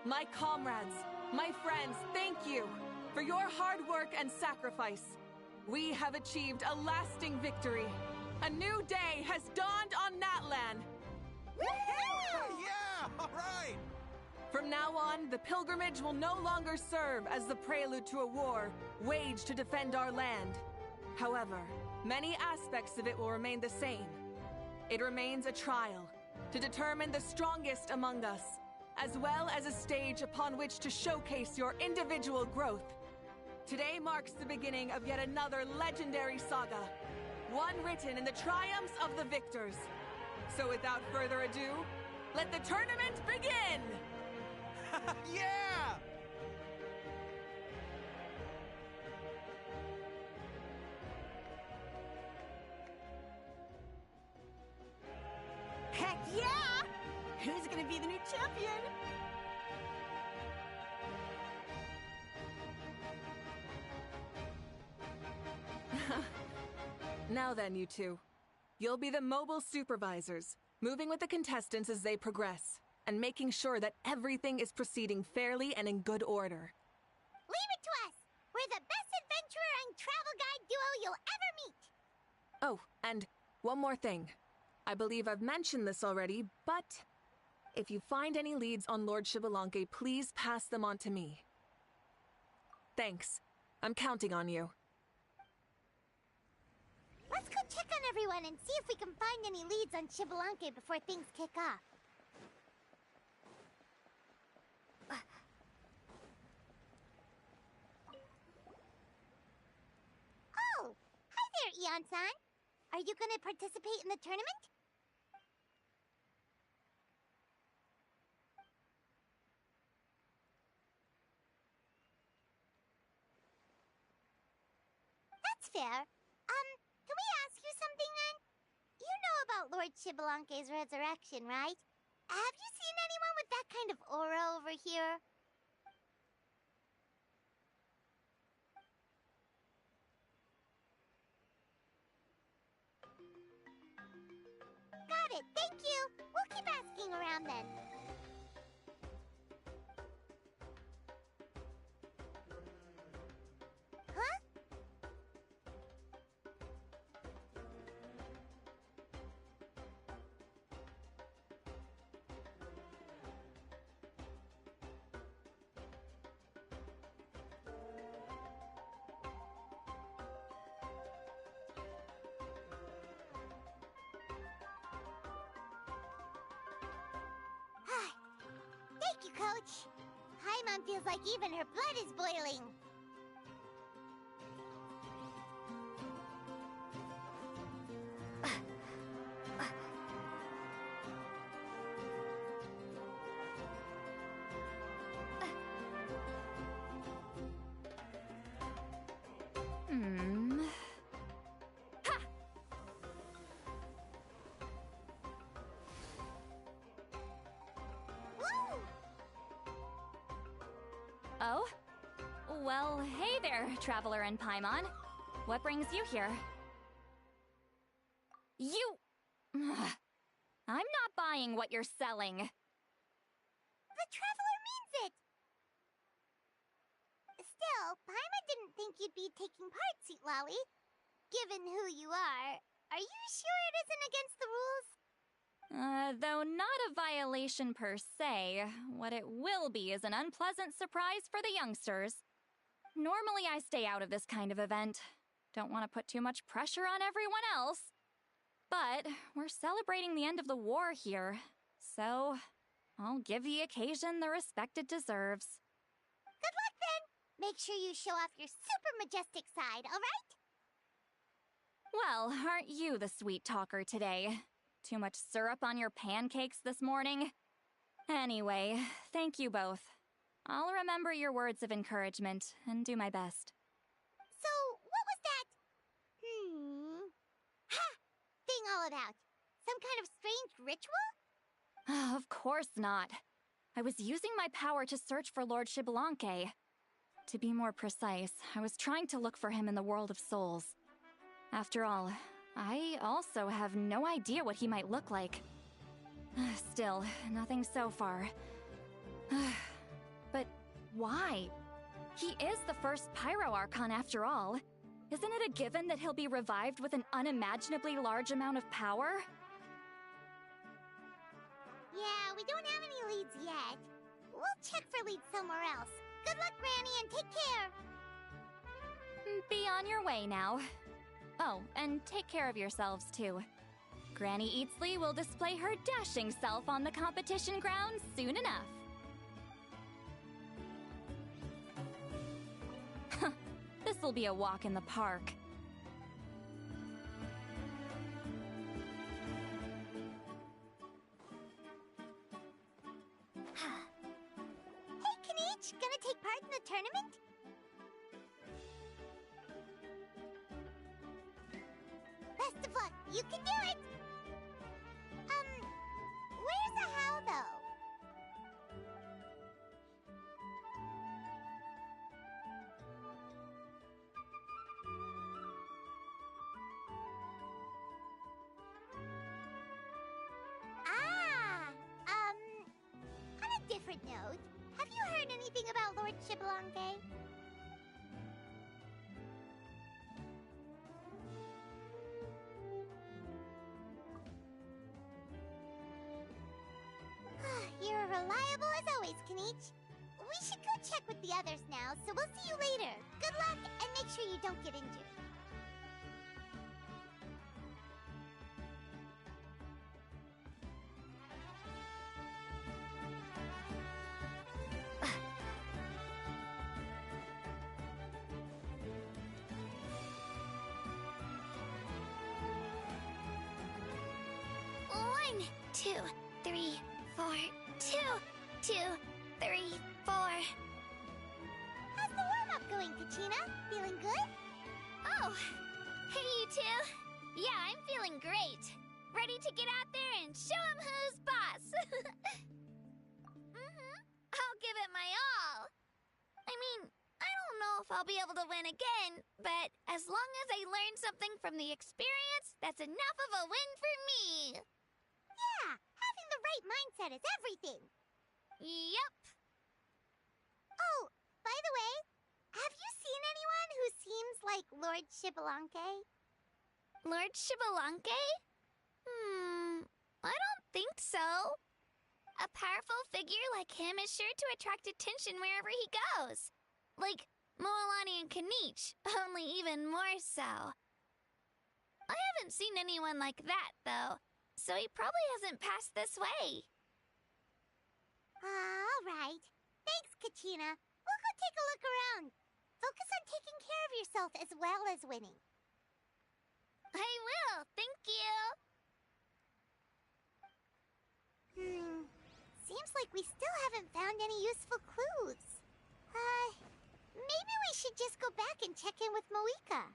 Speaker 3: My comrades, my friends, thank you for your hard work and sacrifice. We have achieved a lasting victory. A new day has dawned on Natlan.
Speaker 17: Yeah, all right!
Speaker 3: From now on, the pilgrimage will no longer serve as the prelude to a war waged to defend our land. However, many aspects of it will remain the same. It remains a trial to determine the strongest among us, as well as a stage upon which to showcase your individual growth. Today marks the beginning of yet another legendary saga, one written in the triumphs of the victors. So without further ado, let the tournament begin!
Speaker 17: Yeah!
Speaker 10: Heck yeah! Who's gonna be the new champion?
Speaker 3: Now then, you two. You'll be the mobile supervisors, moving with the contestants as they progress, and making sure that everything is proceeding fairly and in good order.
Speaker 2: Leave it to us! We're the best adventurer and travel guide duo you'll ever meet!
Speaker 3: Oh, and one more thing. I believe I've mentioned this already, but if you find any leads on Lord Xbalanque, please pass them on to me. Thanks. I'm counting on you.
Speaker 2: Let's go check on everyone and see if we can find any leads on Xbalanque before things kick off. Oh! Hi there, Eon-san! Are you gonna participate in the tournament? That's fair. Can we ask you something then? You know about Lord Xbalanque's resurrection, right? Have you seen anyone with that kind of aura over here? Got it, thank you. We'll keep asking around then. Huh? Thank you, Coach. Paimon feels like even her blood is boiling.
Speaker 1: Oh? Well, hey there, Traveler and Paimon. What brings you here? You... I'm not buying what you're selling.
Speaker 2: The Traveler means it! Still, Paimon didn't think you'd be taking part, Sweet Lolly. Given who you are you sure it isn't against the rules?
Speaker 1: Though not a violation per se, what it will be is an unpleasant surprise for the youngsters. Normally I stay out of this kind of event. Don't want to put too much pressure on everyone else. But we're celebrating the end of the war here, so I'll give the occasion the respect it deserves.
Speaker 2: Good luck then! Make sure you show off your super majestic side, alright?
Speaker 1: Well, aren't you the sweet talker today? Too much syrup on your pancakes this morning? Anyway, thank you both. I'll remember your words of encouragement and do my best.
Speaker 2: So, what was that? Ha! Thing all about? Some kind of strange ritual?
Speaker 1: Of course not. I was using my power to search for Lord Xbalanque. To be more precise, I was trying to look for him in the world of souls. After all, I also have no idea what he might look like. Still, nothing so far. But why? He is the first Pyro Archon after all. Isn't it a given that he'll be revived with an unimaginably large amount of power?
Speaker 2: Yeah, we don't have any leads yet. We'll check for leads somewhere else. Good luck, Granny, and take care!
Speaker 1: Be on your way now. Oh, and take care of yourselves, too. Granny Eatsley will display her dashing self on the competition grounds soon enough. This'll be a walk in the park.
Speaker 2: Hey, Kanichi, gonna take part in the tournament? Best of luck, you can do it! Where's the how, though? On a different note, have you heard anything about Lord Xbalanque? You're reliable as always, Kanichi. We should go check with the others now, so we'll see you later. Good luck, and make sure you don't get injured.
Speaker 4: One, 2, 3, 4, 2, 2, 3, 4.
Speaker 2: How's the warm-up going, Kachina? Feeling good?
Speaker 4: Oh, hey you two. Yeah, I'm feeling great. Ready to get out there and show 'em who's boss. I'll give it my all. I mean, I don't know if I'll be able to win again, but as long as I learn something from the experience, that's enough of a win for me.
Speaker 2: Quartet is everything!
Speaker 7: Yep.
Speaker 2: Oh, by the way, have you seen anyone who seems like Lord Shibalanke?
Speaker 7: Lord Shibalanke? I don't think so. A powerful figure like him is sure to attract attention wherever he goes. Like Moalani and Kanich, only even more so. I haven't seen anyone like that, though, so he probably hasn't passed this way.
Speaker 2: All right. Thanks, Kachina. We'll go take a look around. Focus on taking care of yourself as well as winning.
Speaker 7: I will, thank you.
Speaker 2: Seems like we still haven't found any useful clues. Maybe we should just go back and check in with Mavuika.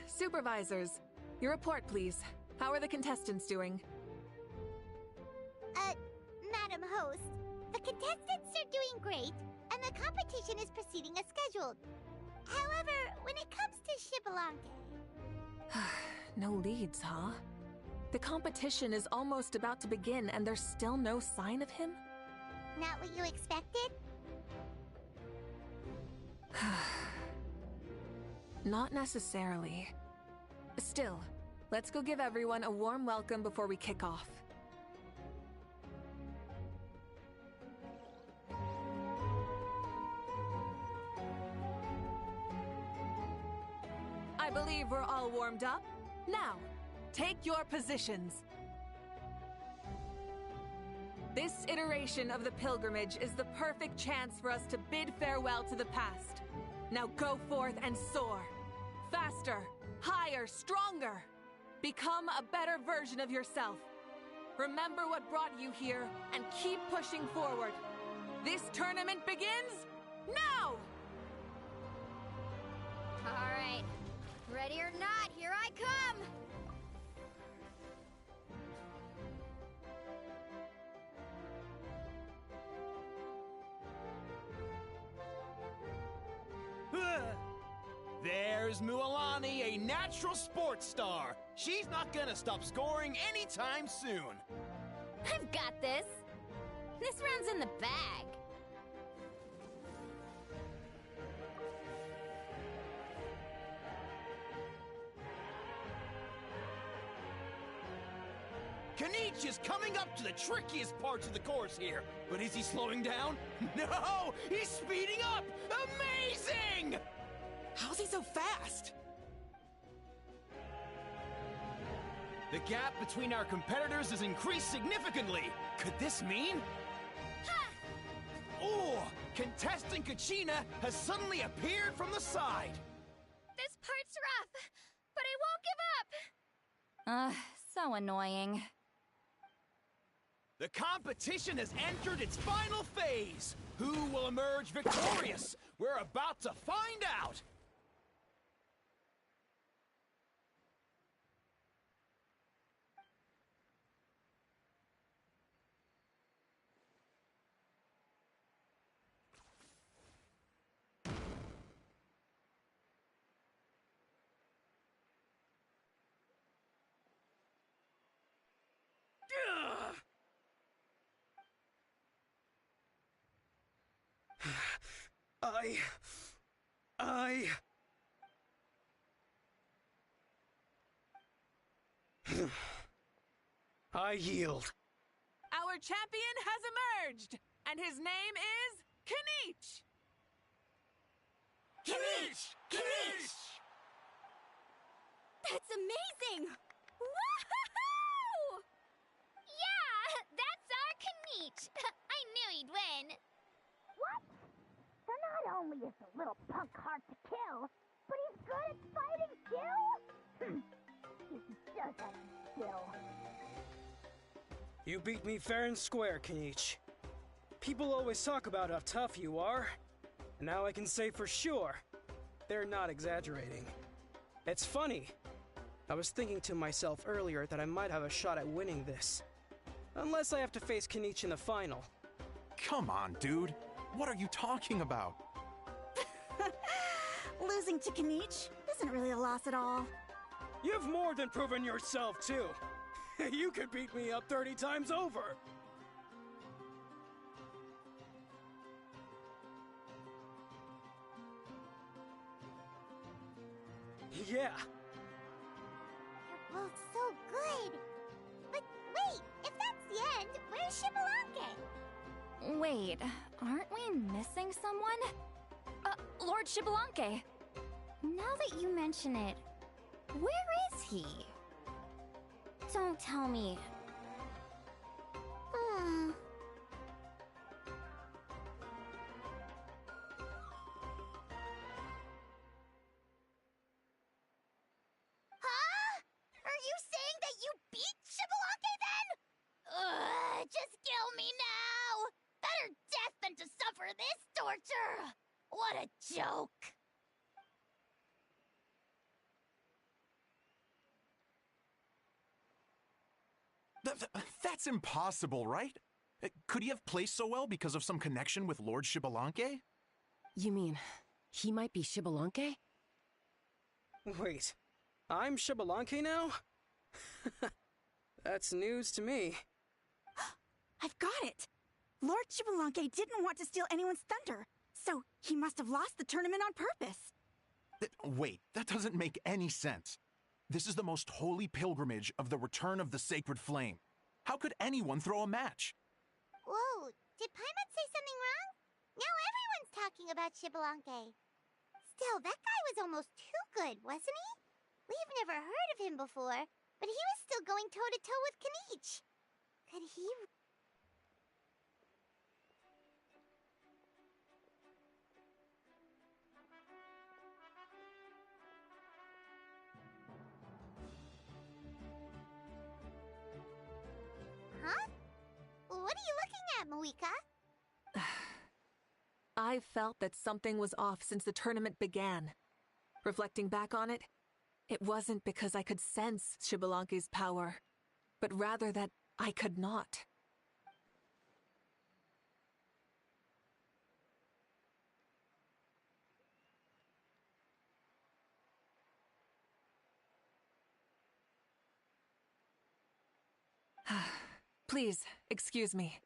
Speaker 3: Supervisors, your report, please. How are the contestants doing?
Speaker 2: Madam Host, the contestants are doing great, and the competition is proceeding as scheduled. However, when it comes to Shibalanke...
Speaker 3: No leads, huh? The competition is almost about to begin, and there's still no sign of him?
Speaker 2: Not what you expected?
Speaker 3: Not necessarily. Still, let's go give everyone a warm welcome before we kick off. I believe we're all warmed up. Now, take your positions. This iteration of the pilgrimage is the perfect chance for us to bid farewell to the past. Now go forth and soar. Faster, higher, stronger. Become a better version of yourself. Remember what brought you here and keep pushing forward. This tournament begins now!
Speaker 7: All right. Ready or not, here I come!
Speaker 17: There's Mualani, a natural sports star. She's not gonna stop scoring anytime soon.
Speaker 7: I've got this. This round's in the bag.
Speaker 17: Kanich is coming up to the trickiest parts of the course here. But is he slowing down? No! He's speeding up! Amazing!
Speaker 16: How's he so fast?
Speaker 17: The gap between our competitors has increased significantly. Could this mean?
Speaker 7: Ha!
Speaker 17: Oh! Contestant Kachina has suddenly appeared from the side.
Speaker 7: This part's rough, but I won't give up.
Speaker 1: So annoying.
Speaker 17: The competition has entered its final phase. Who will emerge victorious? We're about to find out. I yield.
Speaker 3: Our champion has emerged, and his name is Kanich!
Speaker 17: Kanich! Kanich!
Speaker 7: That's amazing! Woohoo! Yeah, that's our Kanich. I knew he'd win.
Speaker 4: What? So not only is the little punk hard to kill, but he's good at fighting too? He's just a skill.
Speaker 18: You beat me fair and square, Kanich. People always talk about how tough you are, Now I can say for sure, they're not exaggerating. It's funny. I was thinking to myself earlier that I might have a shot at winning this. Unless I have to face Kenichi in the final.
Speaker 19: Come on, dude. What are you talking about?
Speaker 10: Losing to Kenichi isn't really a loss at all.
Speaker 18: You've more than proven yourself, too. You could beat me up 30 times over. Yeah.
Speaker 2: You're both so good. But wait, if that's the end, where's Xbalanque?
Speaker 1: Wait, aren't we missing someone? Lord Xbalanque.
Speaker 7: Now that you mention it, where is he? Don't tell me.
Speaker 4: Huh? Are you saying that you beat Xbalanque then? Just kill me now! Better death than to suffer this torture! What a joke!
Speaker 19: That's impossible, right? Could he have placed so well because of some connection with Lord Xbalanque?
Speaker 9: You mean, he might be Xbalanque?
Speaker 18: Wait, I'm Xbalanque now? That's news to me.
Speaker 10: I've got it! Lord Xbalanque didn't want to steal anyone's thunder, so he must have lost the tournament on purpose.
Speaker 19: Wait, that doesn't make any sense. This is the most holy pilgrimage of the return of the sacred flame. How could anyone throw a match?
Speaker 2: Whoa, did Paimon say something wrong? Now everyone's talking about Xbalanque. Still, that guy was almost too good, wasn't he? We've never heard of him before, but he was still going toe-to-toe with Kenichi. Could he... Huh? What are you looking at, Mavuika?
Speaker 3: I felt that something was off since the tournament began. Reflecting back on it, it wasn't because I could sense Xbalanque's power, but rather that I could not. Please, excuse me.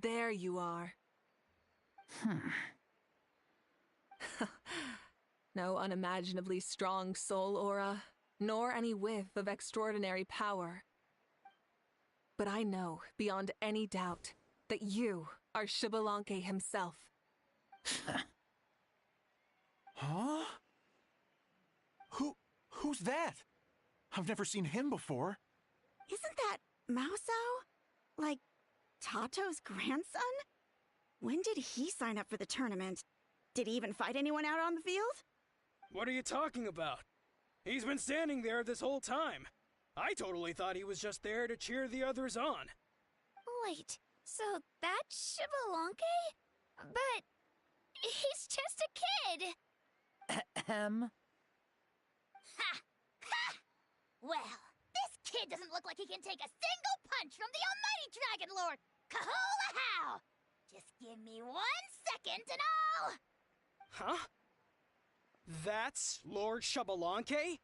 Speaker 3: There you are. No unimaginably strong soul aura, nor any whiff of extraordinary power. But I know, beyond any doubt, that you are Xbalanque himself.
Speaker 19: Huh? Who's that? I've never seen him before.
Speaker 10: Isn't that Mauso? Like, Tato's grandson? When did he sign up for the tournament? Did he even fight anyone out on the field?
Speaker 18: What are you talking about? He's been standing there this whole time. I totally thought he was just there to cheer the others on.
Speaker 7: Wait, so that's Xbalanque? But he's just a kid.
Speaker 4: Ha! Ha! Well, this kid doesn't look like he can take a single punch from the almighty Dragon Lord! Kahula how! Just give me 1 second and I'll...
Speaker 18: Huh? That's Lord Xbalanque?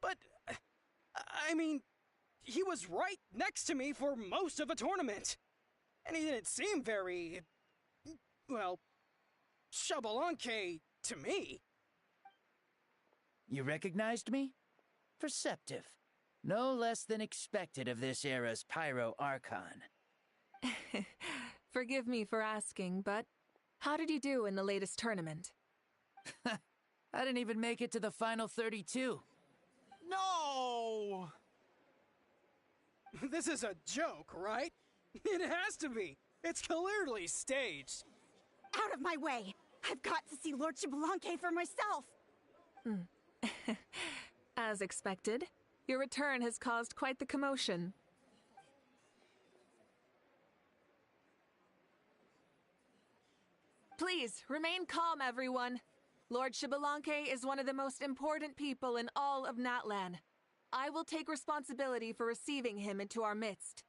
Speaker 18: But, I mean, he was right next to me for most of the tournament. And he didn't seem very... well, Xbalanque to me.
Speaker 20: You recognized me? Perceptive. No less than expected of this era's Pyro Archon.
Speaker 3: Forgive me for asking, but how did you do in the latest tournament?
Speaker 20: I didn't even make it to the final 32.
Speaker 11: No!
Speaker 18: This is a joke, right? It has to be. It's clearly staged.
Speaker 10: Out of my way! I've got to see Lord Xbalanque for myself!
Speaker 3: As expected, Your return has caused quite the commotion. Please, remain calm, everyone. Lord Xbalanque is one of the most important people in all of Natlan. I will take responsibility for receiving him into our midst.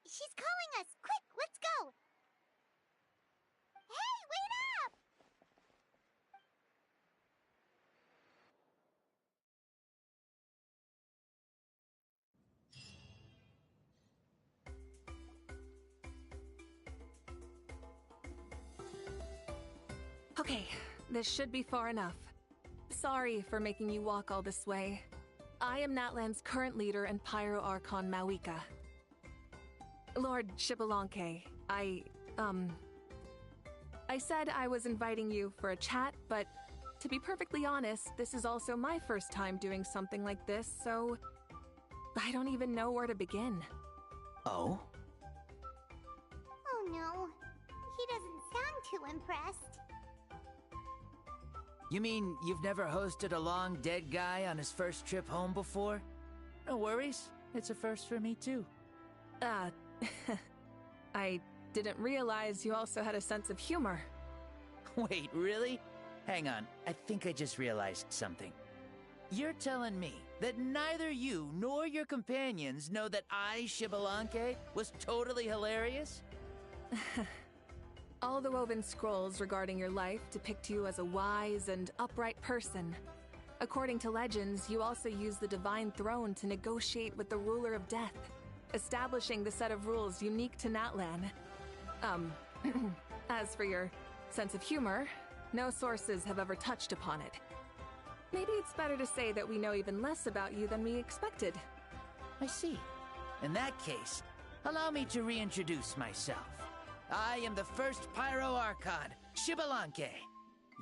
Speaker 2: She's calling us! Quick, let's go! Hey, wait up!
Speaker 3: Okay, this should be far enough. Sorry for making you walk all this way. I am Natlan's current leader and Pyro Archon Mavuika. Lord Xbalanque, I said I was inviting you for a chat, but to be perfectly honest, this is also my first time doing something like this, so I don't even know where to begin.
Speaker 20: Oh?
Speaker 2: Oh no, he doesn't sound too impressed.
Speaker 20: You mean you've never hosted a long dead guy on his first trip home before? No worries, it's a first for me too.
Speaker 3: I didn't realize you also had a sense of humor.
Speaker 20: Wait, really? Hang on, I think I just realized something. You're telling me that neither you nor your companions know that I, Xbalanque, was totally hilarious?
Speaker 3: All the woven scrolls regarding your life depict you as a wise and upright person. According to legends, you also use the Divine Throne to negotiate with the Ruler of Death, establishing the set of rules unique to Natlan. As for your sense of humor, no sources have ever touched upon it. Maybe it's better to say that we know even less about you than we expected.
Speaker 20: I see. In that case, allow me to reintroduce myself. I am the first Pyro Archon, Xbalanque.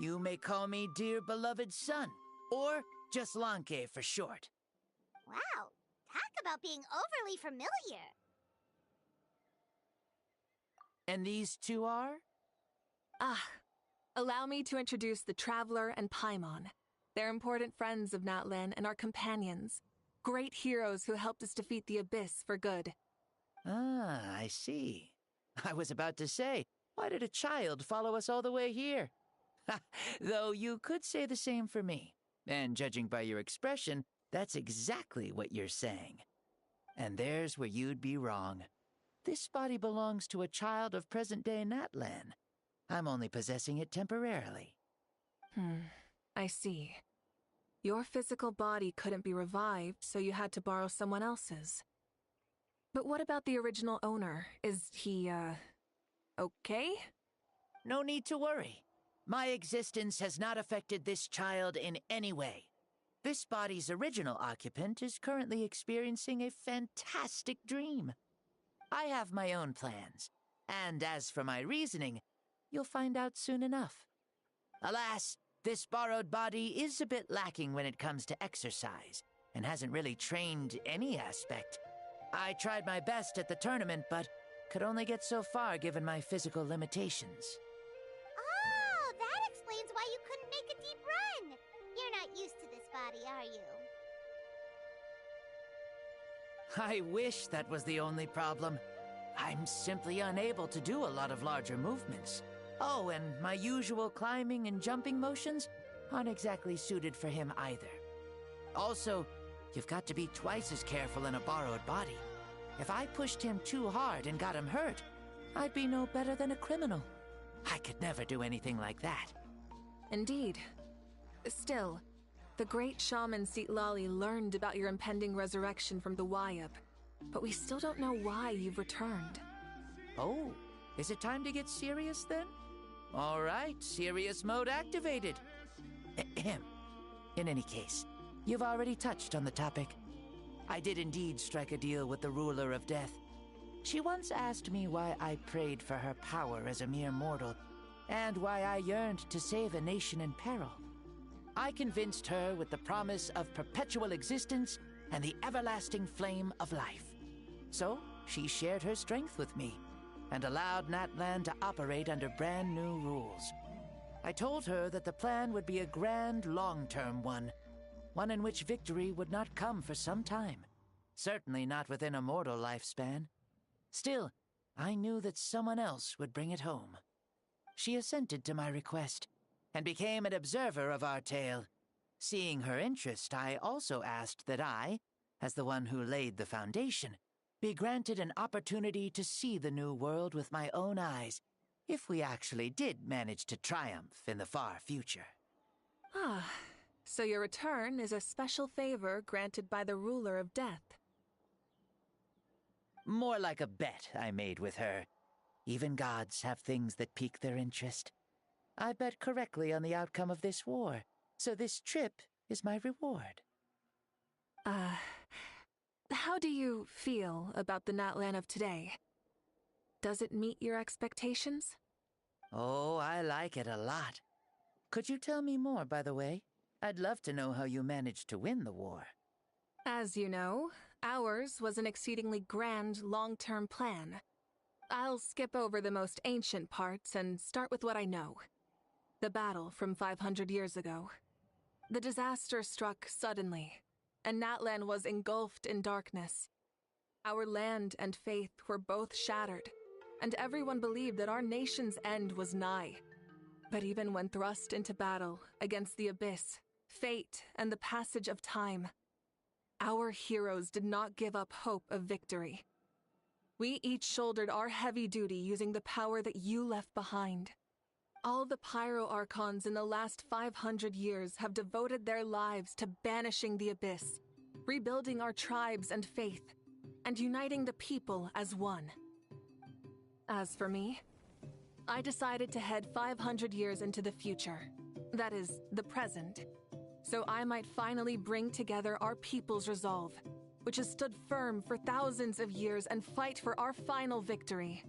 Speaker 20: You may call me dear beloved son, or just Lanque for short.
Speaker 2: Wow, talk about being overly familiar.
Speaker 20: And these two are?
Speaker 3: Allow me to introduce the Traveler and Paimon. They're important friends of Natlan and our companions. Great heroes who helped us defeat the Abyss for good.
Speaker 20: Ah, I see. I was about to say, why did a child follow us all the way here? Though you could say the same for me. And judging by your expression, that's exactly what you're saying. And there's where you'd be wrong. This body belongs to a child of present-day Natlan. I'm only possessing it temporarily.
Speaker 3: I see. Your physical body couldn't be revived, so you had to borrow someone else's. But what about the original owner? Is he, okay?
Speaker 20: No need to worry. My existence has not affected this child in any way. This body's original occupant is currently experiencing a fantastic dream. I have my own plans, and as for my reasoning, you'll find out soon enough. Alas, this borrowed body is a bit lacking when it comes to exercise, and hasn't really trained any aspect. I tried my best at the tournament, but could only get so far given my physical limitations.
Speaker 2: Oh, that explains why you couldn't make a deep run. You're not used to this body, are you?
Speaker 20: I wish that was the only problem. I'm simply unable to do a lot of larger movements. Oh, and my usual climbing and jumping motions aren't exactly suited for him either. Also, you've got to be twice as careful in a borrowed body. If I pushed him too hard and got him hurt, I'd be no better than a criminal. I could never do anything like that.
Speaker 3: Indeed. Still, the great shaman DeadlyDion learned about your impending resurrection from the Wyup, but we still don't know why you've returned.
Speaker 20: Oh, is it time to get serious then? All right, serious mode activated. In any case, you've already touched on the topic. I did indeed strike a deal with the ruler of death. She once asked me why I prayed for her power as a mere mortal, and why I yearned to save a nation in peril. I convinced her with the promise of perpetual existence and the everlasting flame of life. So, she shared her strength with me, and allowed Natlan to operate under brand new rules. I told her that the plan would be a grand, long-term one in which victory would not come for some time. Certainly not within a mortal lifespan. Still, I knew that someone else would bring it home. She assented to my request, and became an observer of our tale. Seeing her interest, I also asked that I, as the one who laid the foundation, be granted an opportunity to see the new world with my own eyes, if we actually did manage to triumph in the far future.
Speaker 3: Ah, so your return is a special favor granted by the ruler of death.
Speaker 20: More like a bet I made with her. Even gods have things that pique their interest. I bet correctly on the outcome of this war, so this trip is my reward.
Speaker 3: How do you feel about the Natlan of today? Does it meet your expectations?
Speaker 20: Oh, I like it a lot. Could you tell me more, by the way? I'd love to know how you managed to win the war.
Speaker 3: As you know, ours was an exceedingly grand, long-term plan. I'll skip over the most ancient parts and start with what I know. The battle from 500 years ago. The disaster struck suddenly, and Natlan was engulfed in darkness. Our land and faith were both shattered, and everyone believed that our nation's end was nigh. But even when thrust into battle against the abyss, fate, and the passage of time, our heroes did not give up hope of victory. We each shouldered our heavy duty using the power that you left behind. All the Pyro Archons in the last 500 years have devoted their lives to banishing the abyss, rebuilding our tribes and faith, and uniting the people as one. As for me, I decided to head 500 years into the future, that is, the present, so I might finally bring together our people's resolve, which has stood firm for thousands of years, and fight for our final victory.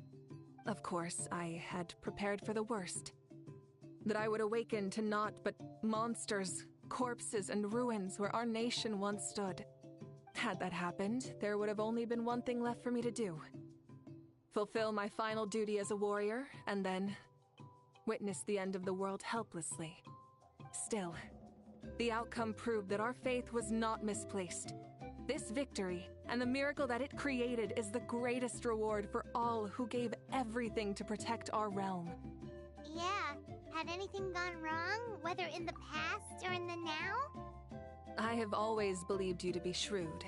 Speaker 3: Of course, I had prepared for the worst. That I would awaken to naught but monsters, corpses, and ruins where our nation once stood. Had that happened, there would have only been one thing left for me to do. Fulfill my final duty as a warrior, and then witness the end of the world helplessly. Still, the outcome proved that our faith was not misplaced. This victory, and the miracle that it created, is the greatest reward for all who gave everything to protect our realm.
Speaker 2: Yeah, had anything gone wrong, whether in the past or in the now?
Speaker 3: I have always believed you to be shrewd.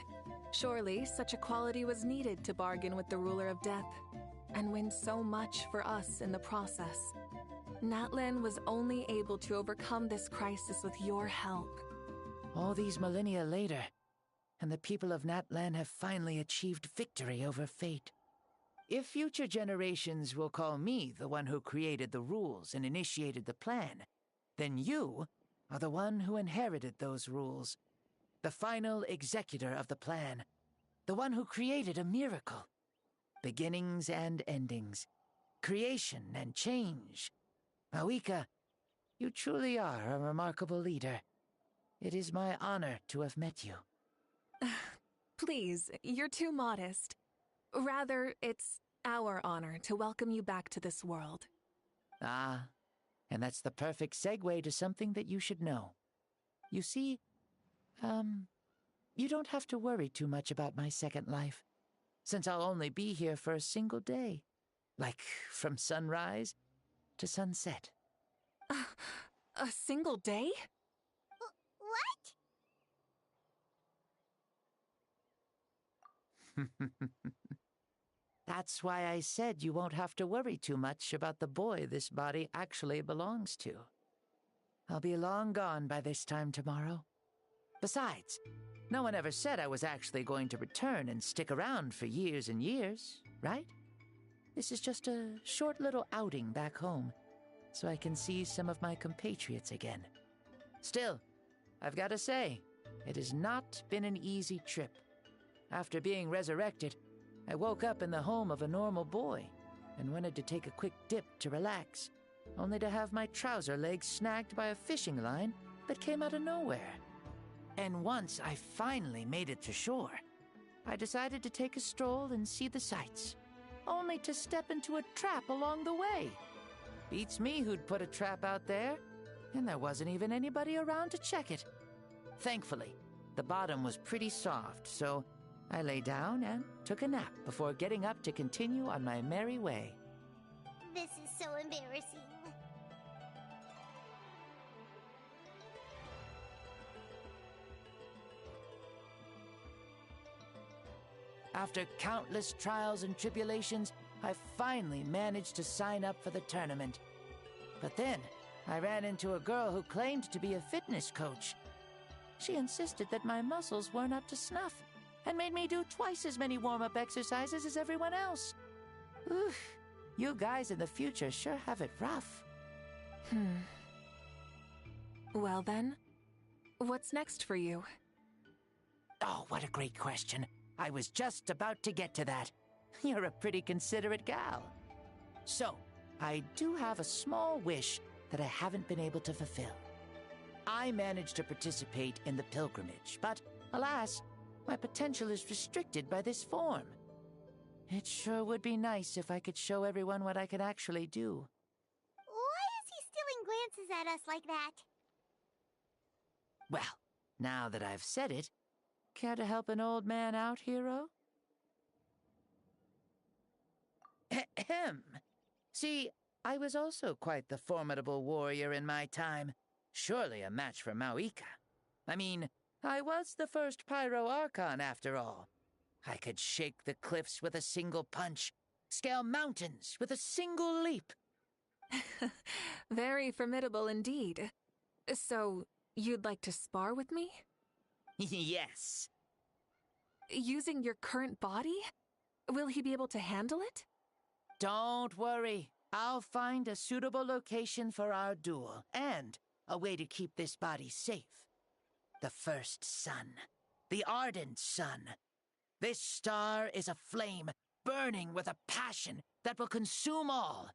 Speaker 3: Surely, such a quality was needed to bargain with the ruler of death, and win so much for us in the process. Natlan was only able to overcome this crisis with your help.
Speaker 20: All these millennia later, and the people of Natlan have finally achieved victory over fate. If future generations will call me the one who created the rules and initiated the plan, then you are the one who inherited those rules, the final executor of the plan, the one who created a miracle. Beginnings and endings, creation and change. Mavuika, you truly are a remarkable leader. It is my honor to have met you.
Speaker 3: Please, you're too modest. Rather, it's our honor to welcome you back to this world.
Speaker 20: Ah, and that's the perfect segue to something that you should know. You see, you don't have to worry too much about my second life, since I'll only be here for a single day, like from sunrise to sunset.
Speaker 3: A single day?
Speaker 2: What?
Speaker 20: That's why I said you won't have to worry too much about the boy this body actually belongs to. I'll be long gone by this time tomorrow. Besides, no one ever said I was actually going to return and stick around for years and years, right? This is just a short little outing back home, so I can see some of my compatriots again. Still, I've got to say, it has not been an easy trip. after being resurrected, I woke up in the home of a normal boy and wanted to take a quick dip to relax, only to have my trouser legs snagged by a fishing line that came out of nowhere. And once I finally made it to shore, I decided to take a stroll and see the sights, only to step into a trap along the way. Beats me who'd put a trap out there, and there wasn't even anybody around to check it. Thankfully, the bottom was pretty soft, so I lay down and took a nap before getting up to continue on my merry way.
Speaker 2: This is so embarrassing.
Speaker 20: After countless trials and tribulations, I finally managed to sign up for the tournament. But then, I ran into a girl who claimed to be a fitness coach. She insisted that my muscles weren't up to snuff, and made me do twice as many warm-up exercises as everyone else. Oof, you guys in the future sure have it rough.
Speaker 3: Well then, what's next for you?
Speaker 20: Oh, what a great question. I was just about to get to that. You're a pretty considerate gal. So, I do have a small wish that I haven't been able to fulfill. I managed to participate in the pilgrimage, but alas, my potential is restricted by this form. It sure would be nice if I could show everyone what I can actually do.
Speaker 2: Why is he stealing glances at us like that?
Speaker 20: Well, now that I've said it, care to help an old man out, hero? Ahem. See, I was also quite the formidable warrior in my time. Surely a match for Mavuika. I mean, I was the first Pyro Archon after all. I could shake the cliffs with a single punch, scale mountains with a single leap.
Speaker 3: Very formidable indeed. So, you'd like to spar with me?
Speaker 20: Yes.
Speaker 3: Using your current body? Will he be able to handle it?
Speaker 20: Don't worry. I'll find a suitable location for our duel, and a way to keep this body safe. The first sun. The ardent sun. This star is a flame, burning with a passion that will consume all.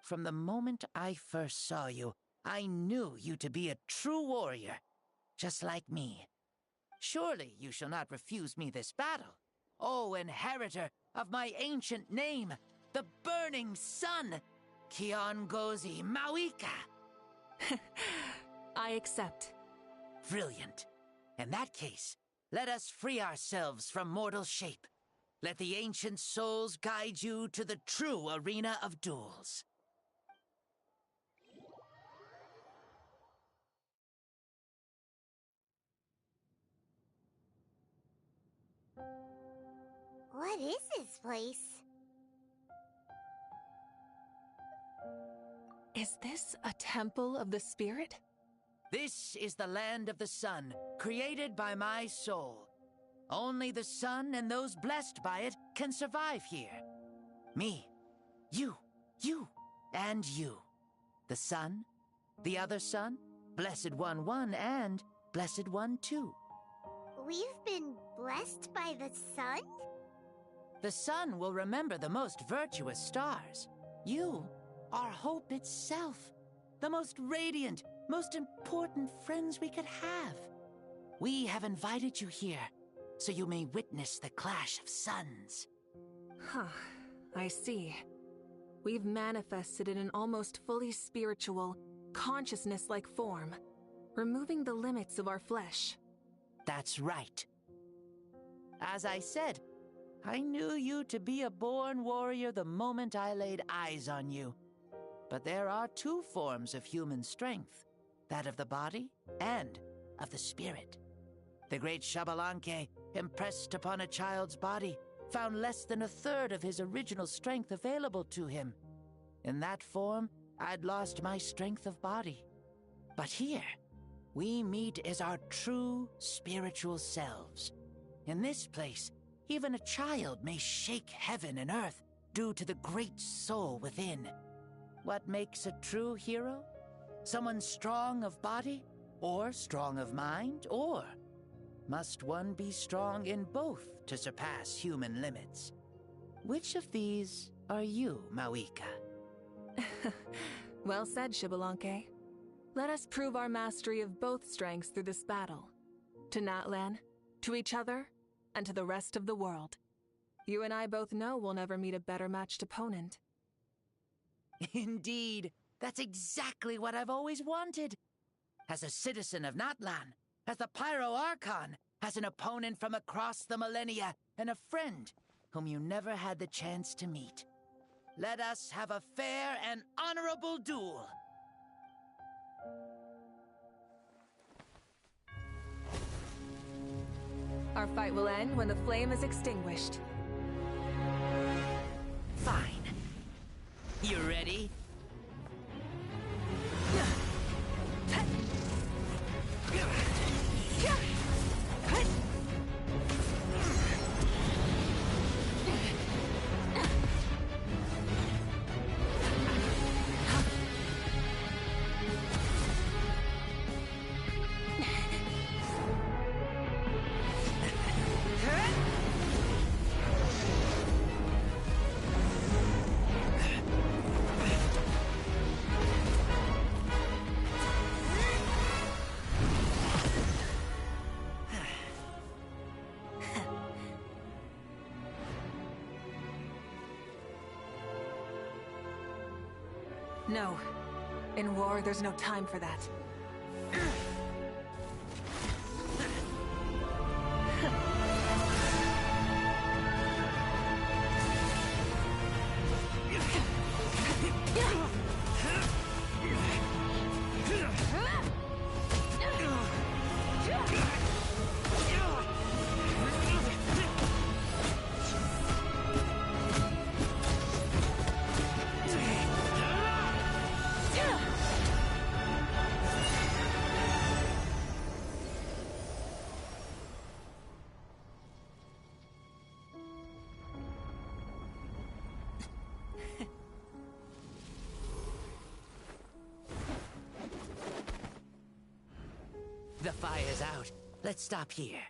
Speaker 20: From the moment I first saw you, I knew you to be a true warrior, just like me. Surely you shall not refuse me this battle, O inheritor of my ancient name, the Burning Sun, Kiongozi Mavuika.
Speaker 3: I accept.
Speaker 20: Brilliant. In that case, let us free ourselves from mortal shape. Let the ancient souls guide you to the true arena of duels.
Speaker 2: What is this place?
Speaker 3: Is this a temple of the spirit?
Speaker 20: This is the land of the sun, created by my soul. Only the sun and those blessed by it can survive here. Me, you, and you. The sun, the other sun, Blessed One 1, and Blessed One 2.
Speaker 2: We've been blessed by the sun?
Speaker 20: The sun will remember the most virtuous stars. You are hope itself. The most radiant, most important friends we could have. We have invited you here, so you may witness the clash of suns.
Speaker 3: Huh, I see. We've manifested in an almost fully spiritual, consciousness-like form, removing the limits of our flesh.
Speaker 20: That's right. As I said, I knew you to be a born warrior the moment I laid eyes on you. But there are two forms of human strength, that of the body and of the spirit. The great Xbalanque, impressed upon a child's body, found less than a third of his original strength available to him. In that form, I'd lost my strength of body. But here, we meet as our true spiritual selves. In this place, even a child may shake heaven and earth due to the great soul within. What makes a true hero? Someone strong of body, or strong of mind, or must one be strong in both to surpass human limits. Which of these are you, Mavuika?
Speaker 3: Well said, Xbalanque. Let us prove our mastery of both strengths through this battle. To Natlan, to each other, and to the rest of the world. You and I both know we'll never meet a better matched opponent.
Speaker 20: Indeed, that's exactly what I've always wanted. As a citizen of Natlan, as the Pyro Archon, as an opponent from across the millennia, and a friend whom you never had the chance to meet. Let us have a fair and honorable duel.
Speaker 3: Our fight will end when the flame is extinguished.
Speaker 20: Fine. You ready?
Speaker 3: No. In war, there's no time for that.
Speaker 20: The fire's out. Let's stop here.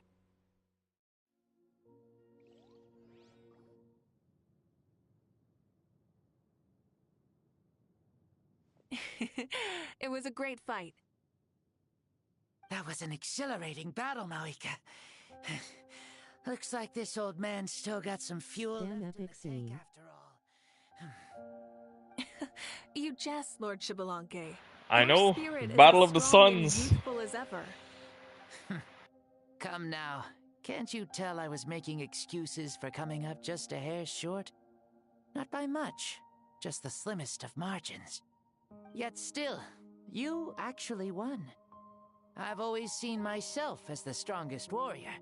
Speaker 3: It was a great fight.
Speaker 20: That was an exhilarating battle, Mavuika. Looks like this old man's still got some fuel left in the tank after all.
Speaker 3: You jest, Lord Xbalanque.
Speaker 14: I know.
Speaker 3: Spirit
Speaker 14: Battle
Speaker 3: is
Speaker 14: of the
Speaker 3: as strong and
Speaker 14: Suns.
Speaker 3: youthful as ever.
Speaker 20: Come now. Can't you tell I was making excuses for coming up just a hair short? Not by much. Just the slimmest of margins. Yet still, you actually won. I've always seen myself as the strongest warrior,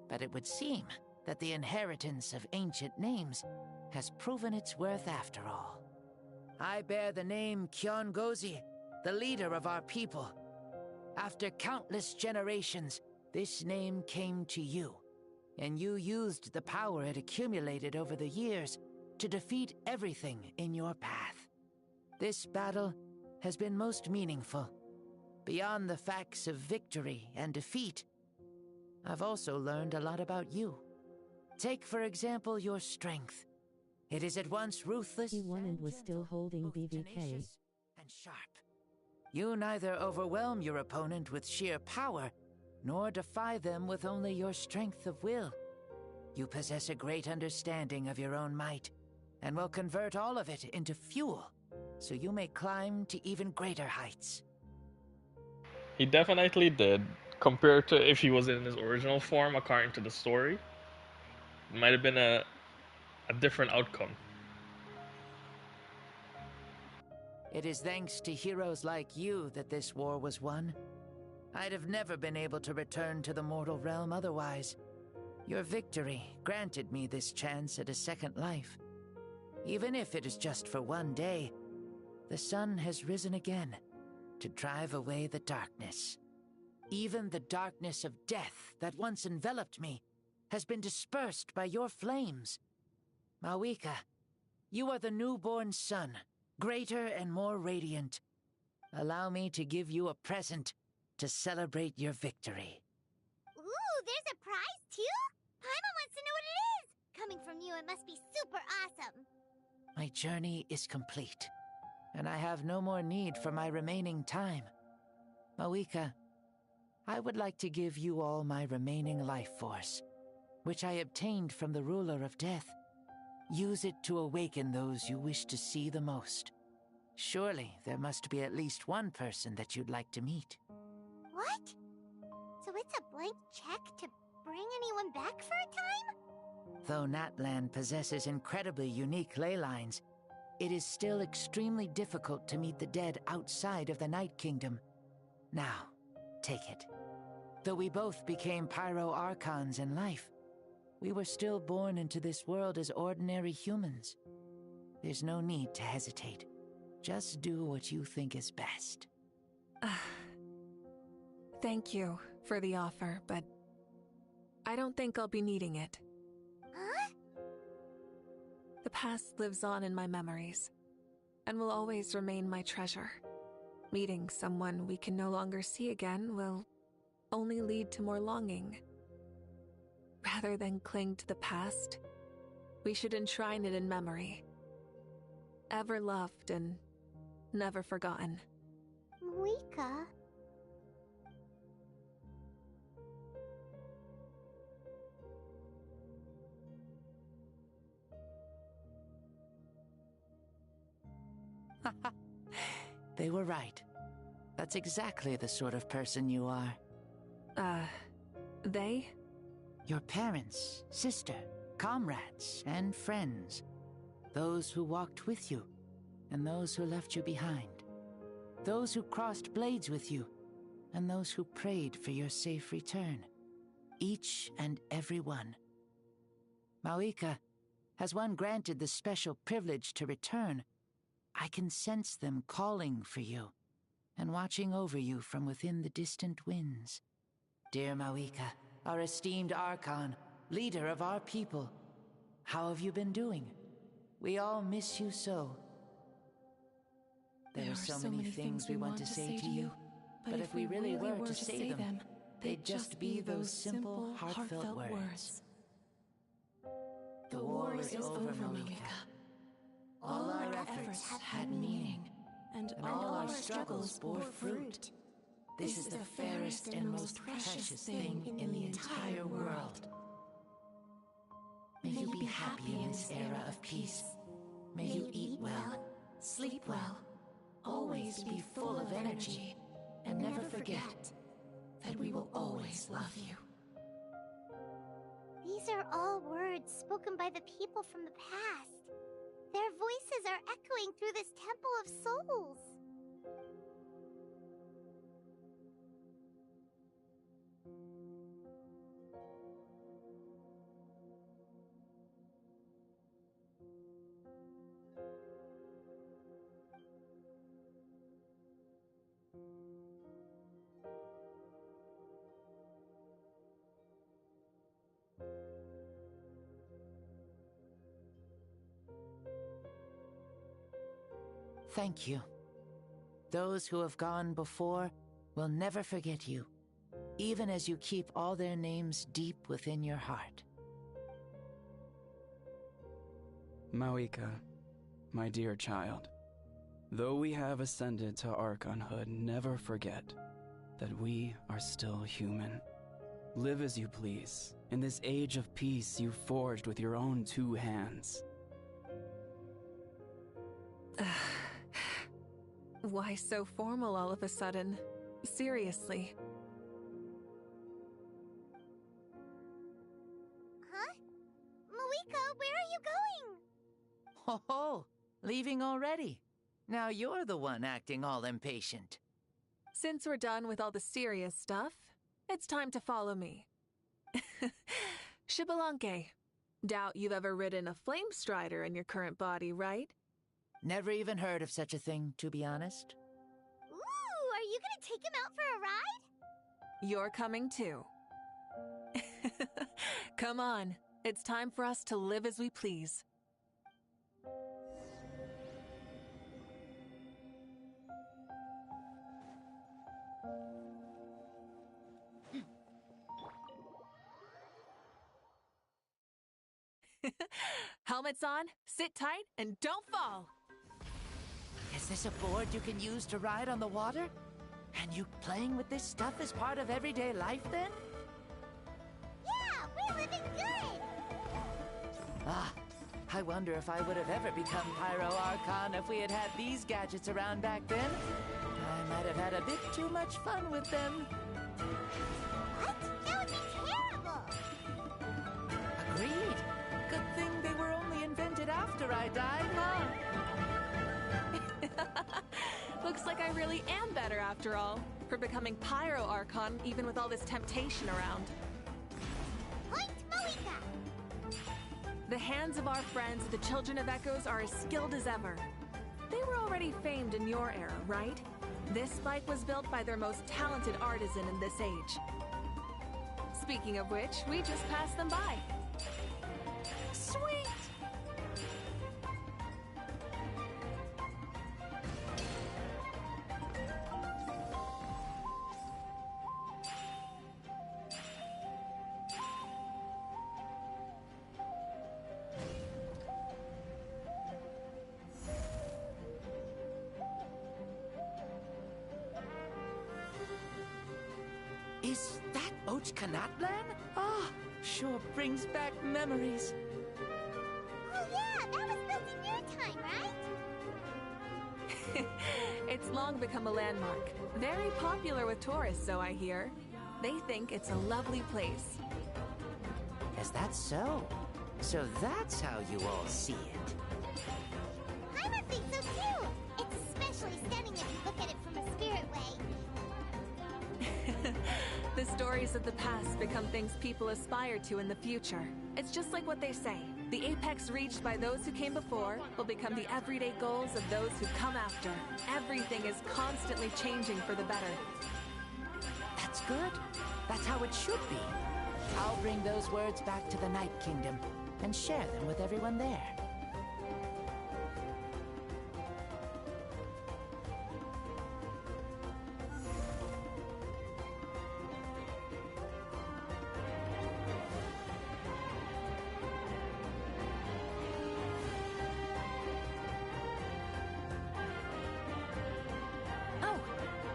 Speaker 20: but it would seem that the inheritance of ancient names has proven its worth after all. I bear the name Kiongozi, the leader of our people. After countless generations, this name came to you, and you used the power it accumulated over the years to defeat everything in your path. This battle has been most meaningful. Beyond the facts of victory and defeat, I've also learned a lot about you. Take, for example, your strength. It is at once ruthless
Speaker 15: He won and was still holding BVK.
Speaker 20: and sharp. You neither overwhelm your opponent with sheer power, nor defy them with only your strength of will. You possess a great understanding of your own might, and will convert all of it into fuel, so you may climb to even greater heights.
Speaker 14: He definitely did. Compared to if he was in his original form, according to the story, it might have been a different outcome.
Speaker 20: It is thanks to heroes like you that this war was won. I'd have never been able to return to the mortal realm otherwise. Your victory granted me this chance at a second life. Even if it is just for one day, the sun has risen again to drive away the darkness. Even the darkness of death that once enveloped me has been dispersed by your flames. Mavuika, you are the newborn sun, greater and more radiant. Allow me to give you a present to celebrate your victory.
Speaker 2: Ooh, there's a prize, too? Paimon wants to know what it is! Coming from you, it must be super awesome.
Speaker 20: My journey is complete, and I have no more need for my remaining time. Mavuika, I would like to give you all my remaining life force, which I obtained from the ruler of death. Use it to awaken those you wish to see the most. Surely there must be at least one person that you'd like to meet.
Speaker 2: What? So it's a blank check to bring anyone back for a time?
Speaker 20: Though Natlan possesses incredibly unique ley lines, it is still extremely difficult to meet the dead outside of the Night Kingdom. Now, take it. Though we both became Pyro-Archons in life, we were still born into this world as ordinary humans. There's no need to hesitate. Just do what you think is best.
Speaker 3: Thank you for the offer, but I don't think I'll be needing it.
Speaker 2: Huh?
Speaker 3: The past lives on in my memories, and will always remain my treasure. Meeting someone we can no longer see again will only lead to more longing. Rather than cling to the past, we should enshrine it in memory. Ever loved and never forgotten.
Speaker 2: Mavuika.
Speaker 20: They were right. That's exactly the sort of person you are.
Speaker 3: They?
Speaker 20: Your parents, sister, comrades, and friends. Those who walked with you, and those who left you behind. Those who crossed blades with you, and those who prayed for your safe return. Each and every one. Mavuika, has one granted the special privilege to return, I can sense them calling for you, and watching over you from within the distant winds. Dear Mavuika, our esteemed Archon, leader of our people, how have you been doing? We all miss you so. There are so many things we want to say to you, but if we really were to say them, they'd just be those simple, heartfelt words. The war is over, Mavuika. All our efforts had meaning, and all our struggles bore fruit. This is the fairest and most precious thing in the entire world. May you be happy in this era of peace. May you eat well, sleep well, always be full of energy, and never forget that we will always love you.
Speaker 2: These are all words spoken by the people from the past. Their voices are echoing through this Temple of Souls.
Speaker 20: Thank you. Those who have gone before will never forget you, even as you keep all their names deep within your heart.
Speaker 21: Mavuika, my dear child, though we have ascended to Archonhood, never forget that we are still human. Live as you please, in this age of peace you forged with your own 2 hands.
Speaker 3: Why so formal all of a sudden? Seriously.
Speaker 2: Huh? Mavuika, where are you going?
Speaker 20: Ho, leaving already? Now you're the one acting all impatient.
Speaker 3: Since we're done with all the serious stuff, it's time to follow me. Xbalanque, doubt you've ever ridden a flame strider in your current body, right?
Speaker 20: Never even heard of such a thing, to be honest.
Speaker 2: Ooh, are you gonna take him out for a ride?
Speaker 3: You're coming too. Come on, it's time for us to live as we please. Helmets on, sit tight, and don't fall.
Speaker 20: Is this a board you can use to ride on the water? And you playing with this stuff is part of everyday life then?
Speaker 2: Yeah, we're living good!
Speaker 20: Ah, I wonder if I would have ever become Pyro Archon if we had had these gadgets around back then. I might have had a bit too much fun with them.
Speaker 2: What? That would be terrible!
Speaker 20: Agreed. Good thing they were only invented after I died, huh?
Speaker 3: Looks like I really am better after all, for becoming Pyro Archon even with all this temptation around.
Speaker 2: Point Mavuika!
Speaker 3: The hands of our friends, the Children of Echoes, are as skilled as ever. They were already famed in your era, right? This spike was built by their most talented artisan in this age. Speaking of which, we just passed them by. Sweet!
Speaker 20: Is that Ochkanatlan? Ah, sure brings back memories.
Speaker 2: Oh yeah, that was built in your time, right?
Speaker 3: It's long become a landmark. Very popular with tourists, so I hear. They think it's a lovely place.
Speaker 20: Is that so? So that's how you all see it.
Speaker 2: I would think so too! It's especially stunning if you look at it from a spirit way.
Speaker 3: The stories of the past become things people aspire to in the future. It's just like what they say. The apex reached by those who came before will become the everyday goals of those who come after. Everything is constantly changing for the better.
Speaker 20: That's good. That's how it should be. I'll bring those words back to the Night Kingdom and share them with everyone there.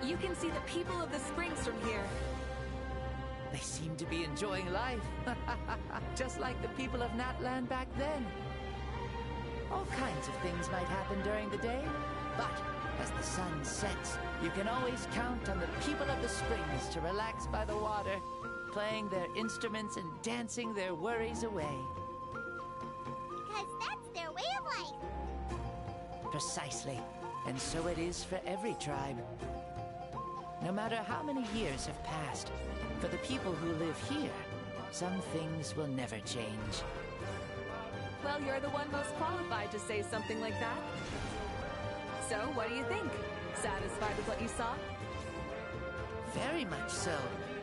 Speaker 3: You can see the people of the springs from here.
Speaker 20: They seem to be enjoying life. Just like the people of Natland back then. All kinds of things might happen during the day, but as the sun sets, you can always count on the people of the springs to relax by the water, playing their instruments and dancing their worries away.
Speaker 2: Because that's their way of life.
Speaker 20: Precisely. And so it is for every tribe. No matter how many years have passed, for the people who live here, some things will never change.
Speaker 3: Well, you're the one most qualified to say something like that. So, what do you think? Satisfied with what you saw?
Speaker 20: Very much so.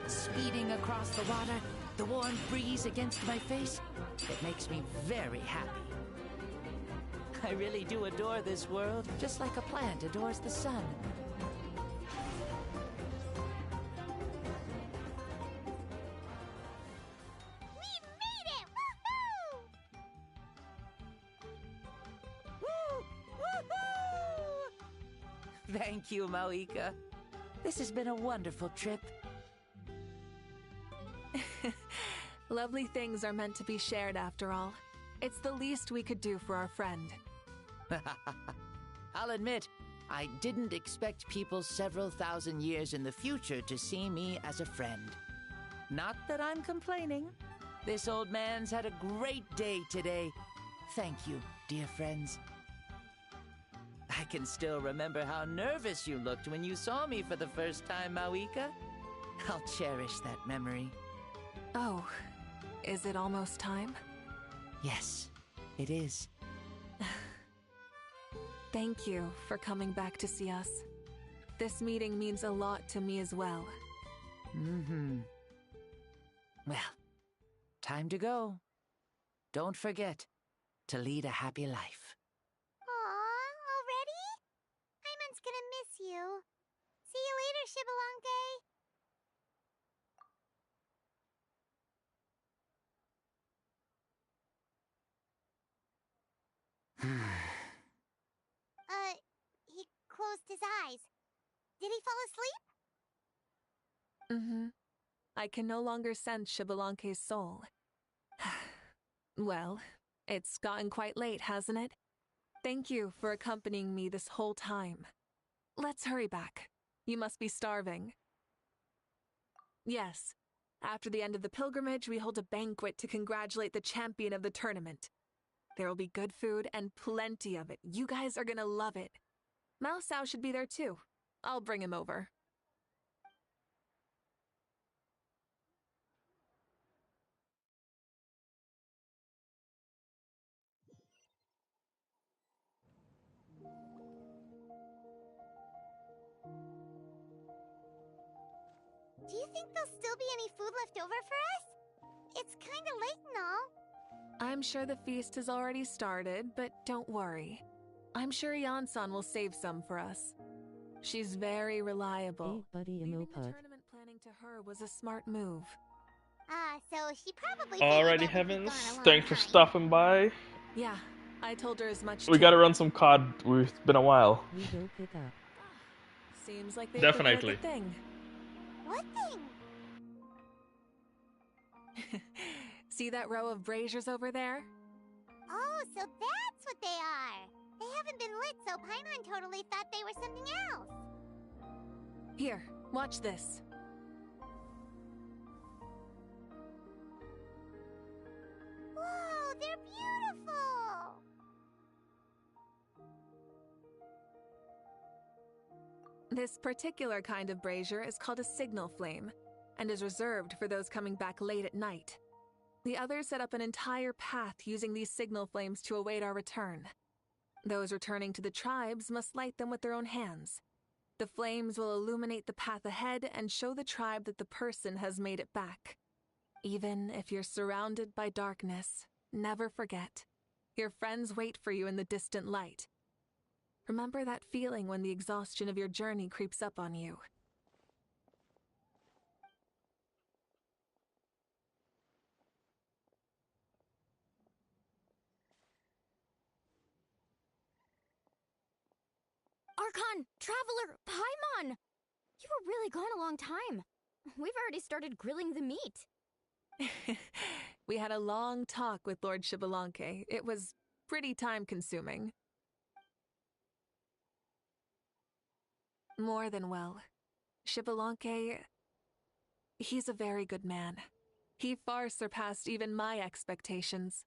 Speaker 20: Speeding across the water, the warm breeze against my face, it makes me very happy. I really do adore this world, just like a plant adores the sun. Thank you, Mavuika. This has been a wonderful trip.
Speaker 3: Lovely things are meant to be shared after all. It's the least we could do for our friend.
Speaker 20: I'll admit, I didn't expect people several thousand years in the future to see me as a friend. Not that I'm complaining. This old man's had a great day today. Thank you, dear friends. I can still remember how nervous you looked when you saw me for the first time, Mavuika. I'll cherish that memory.
Speaker 3: Oh, is it almost time?
Speaker 20: Yes, it is.
Speaker 3: Thank you for coming back to see us. This meeting means a lot to me as well.
Speaker 20: Mm-hmm. Well, time to go. Don't forget to lead a happy life.
Speaker 2: Aw, already? Hyman's gonna miss you. See you later, Shibalonke. He closed his eyes. Did he fall asleep?
Speaker 3: Mm-hmm. I can no longer sense Xbalanque's soul. Well, it's gotten quite late, hasn't it? Thank you for accompanying me this whole time. Let's hurry back. You must be starving. Yes. After the end of the pilgrimage, we hold a banquet to congratulate the champion of the tournament. There will be good food and plenty of it. You guys are gonna love it. Mao Sao should be there too. I'll bring him over.
Speaker 2: Do you think there'll still be any food left over for us? It's kinda late and all.
Speaker 3: I'm sure the feast has already started, but don't worry. I'm sure Yan-san will save some for us. She's very reliable. Leaving the tournament planning to her was a smart move.
Speaker 2: So she probably
Speaker 14: Alrighty, Heavens. Thanks for stopping by.
Speaker 3: Yeah, I told her as much
Speaker 14: We gotta run some COD. It's been a while.
Speaker 15: We go pick up.
Speaker 3: Seems like they
Speaker 14: Definitely.
Speaker 3: prepared the thing.
Speaker 2: What thing?
Speaker 3: See that row of braziers over there?
Speaker 2: Oh, so that's what they are. They haven't been lit, so Paimon totally thought they were something else.
Speaker 3: Here, watch this.
Speaker 2: Whoa, they're beautiful!
Speaker 3: This particular kind of brazier is called a signal flame, and is reserved for those coming back late at night. The others set up an entire path using these signal flames to await our return. Those returning to the tribes must light them with their own hands. The flames will illuminate the path ahead and show the tribe that the person has made it back. Even if you're surrounded by darkness, never forget. Your friends wait for you in the distant light. Remember that feeling when the exhaustion of your journey creeps up on you.
Speaker 7: Archon! Traveler! Paimon! You were really gone a long time. We've already started grilling the meat.
Speaker 3: We had a long talk with Lord Xbalanque. It was pretty time-consuming. More than well. Xbalanque, he's a very good man. He far surpassed even my expectations.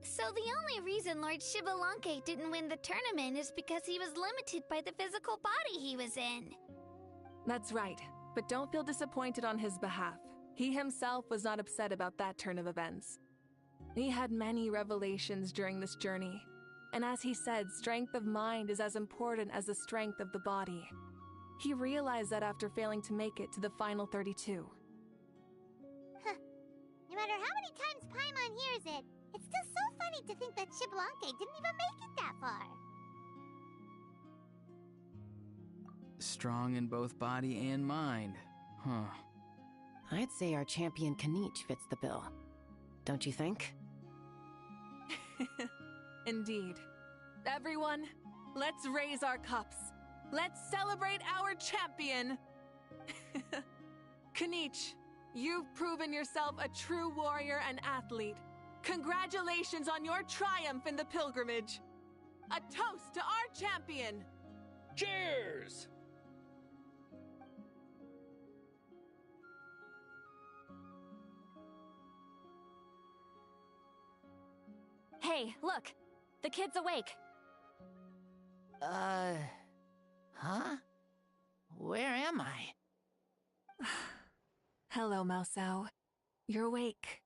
Speaker 4: So the only reason Lord Xbalanque didn't win the tournament is because he was limited by the physical body he was in.
Speaker 3: That's right, but don't feel disappointed on his behalf. He himself was not upset about that turn of events. He had many revelations during this journey, and as he said, strength of mind is as important as the strength of the body. He realized that after failing to make it to the final 32.
Speaker 2: Huh. No matter how many times Paimon hears it, it's still so funny to think that Xbalanque didn't even make it that far.
Speaker 5: Strong in both body and mind. Huh.
Speaker 9: I'd say our champion Kanich fits the bill. Don't you think?
Speaker 3: Indeed. Everyone, let's raise our cups. Let's celebrate our champion! Kanich, you've proven yourself a true warrior and athlete. Congratulations on your triumph in the pilgrimage. A toast to our champion!
Speaker 17: Cheers!
Speaker 1: Hey, look! The kid's awake!
Speaker 20: Huh? Where am I?
Speaker 3: Hello, Mao Sao. You're awake.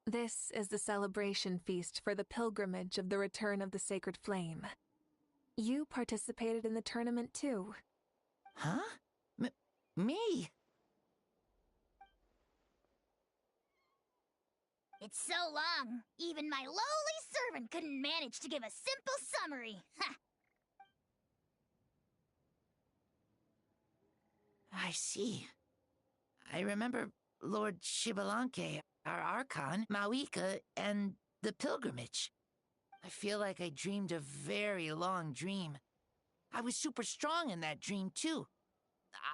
Speaker 3: This is the celebration feast for the pilgrimage of the return of the sacred flame. You participated in the tournament too.
Speaker 20: Huh? Me?
Speaker 4: It's so long, even my lowly servant couldn't manage to give a simple summary. Ha!
Speaker 20: I see. I remember Lord Shibalanke, our Archon, Mavuika, and the pilgrimage. I feel like I dreamed a very long dream. I was super strong in that dream, too.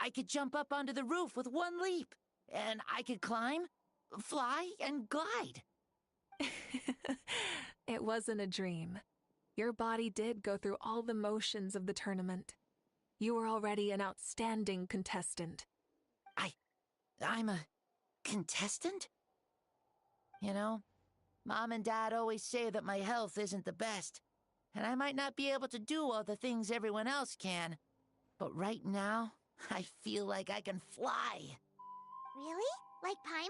Speaker 20: I could jump up onto the roof with one leap, and I could climb, fly, and glide.
Speaker 3: It wasn't a dream. Your body did go through all the motions of the tournament. You were already an outstanding contestant.
Speaker 20: I'm a contestant? You know, Mom and Dad always say that my health isn't the best, and I might not be able to do all the things everyone else can. But right now, I feel like I can fly.
Speaker 2: Really? Like Paimon?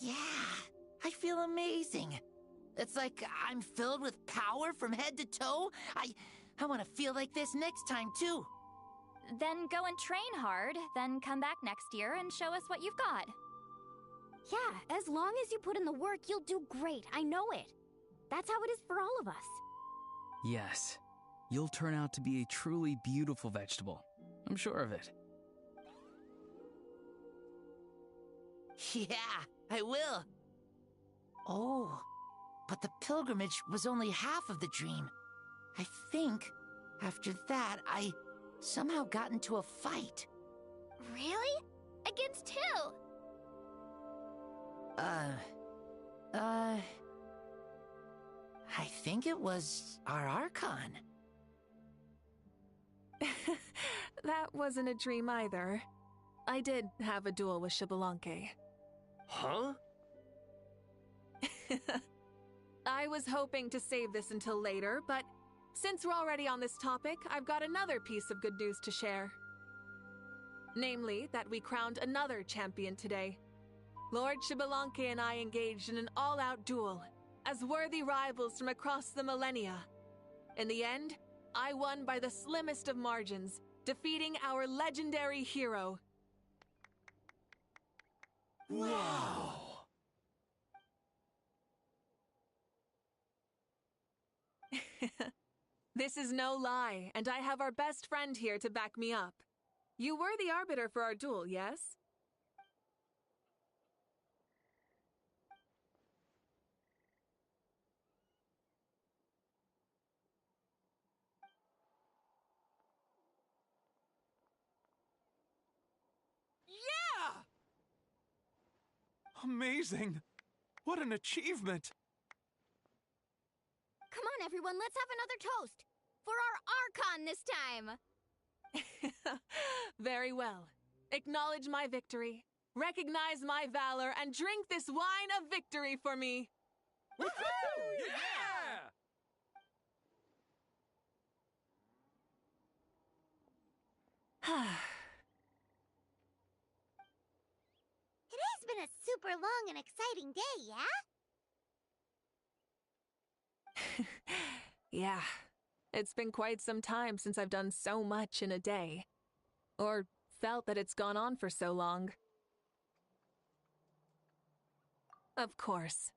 Speaker 20: Yeah, I feel amazing. It's like I'm filled with power from head to toe. I want to feel like this next time, too.
Speaker 1: Then go and train hard, then come back next year and show us what you've got.
Speaker 7: Yeah, as long as you put in the work, you'll do great. I know it. That's how it is for all of us.
Speaker 5: Yes, you'll turn out to be a truly beautiful vegetable. I'm sure of it.
Speaker 20: Yeah, I will. Oh, but the pilgrimage was only half of the dream. I think after that, I somehow got into a fight.
Speaker 4: Really? Against who?
Speaker 20: I think it was our Archon.
Speaker 3: That wasn't a dream either. I did have a duel with Shibalanke.
Speaker 17: Huh?
Speaker 3: I was hoping to save this until later, but since we're already on this topic, I've got another piece of good news to share. Namely, that we crowned another champion today. Lord Shibalanke and I engaged in an all-out duel, as worthy rivals from across the millennia. In the end, I won by the slimmest of margins, defeating our legendary hero.
Speaker 17: Wow!
Speaker 3: This is no lie, and I have our best friend here to back me up. You were the arbiter for our duel, yes?
Speaker 11: Yeah! Amazing! What an achievement!
Speaker 7: Come on, everyone, let's have another toast. For our Archon this time.
Speaker 3: Very well. Acknowledge my victory, recognize my valor, and drink this wine of victory for me.
Speaker 17: Woohoo! Yeah!
Speaker 2: Today's been a super long and exciting day, yeah?
Speaker 3: Yeah, it's been quite some time since I've done so much in a day. Or felt that it's gone on for so long. Of course.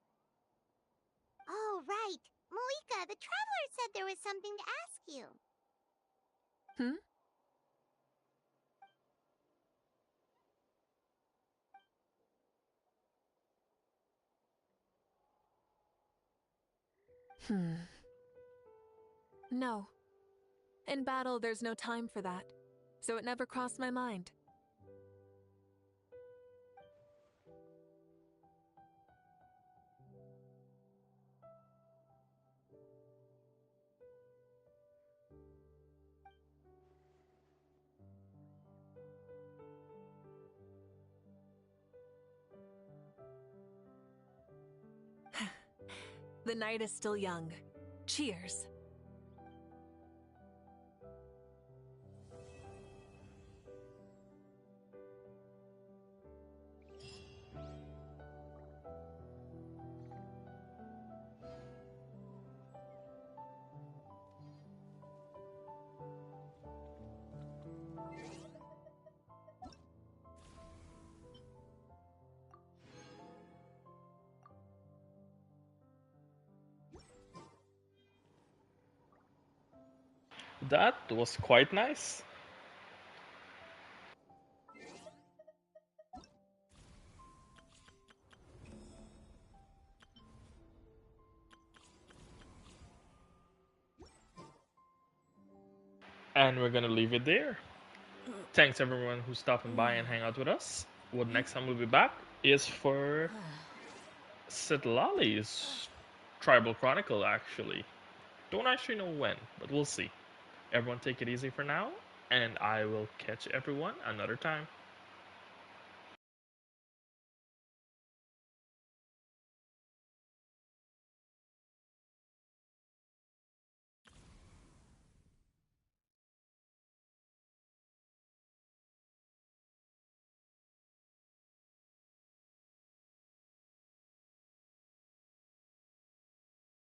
Speaker 2: Oh, right. Mavuika, the Traveler said there was something to ask you.
Speaker 3: No. In battle, there's no time for that, so it never crossed my mind. The night is still young. Cheers.
Speaker 14: That was quite nice. And we're gonna leave it there. Thanks everyone who's stopping by and hang out with us. What next time we'll be back is for Sitlali's Tribal Chronicle, actually. Don't actually know when, but we'll see. Everyone take it easy for now, and I will catch everyone another time.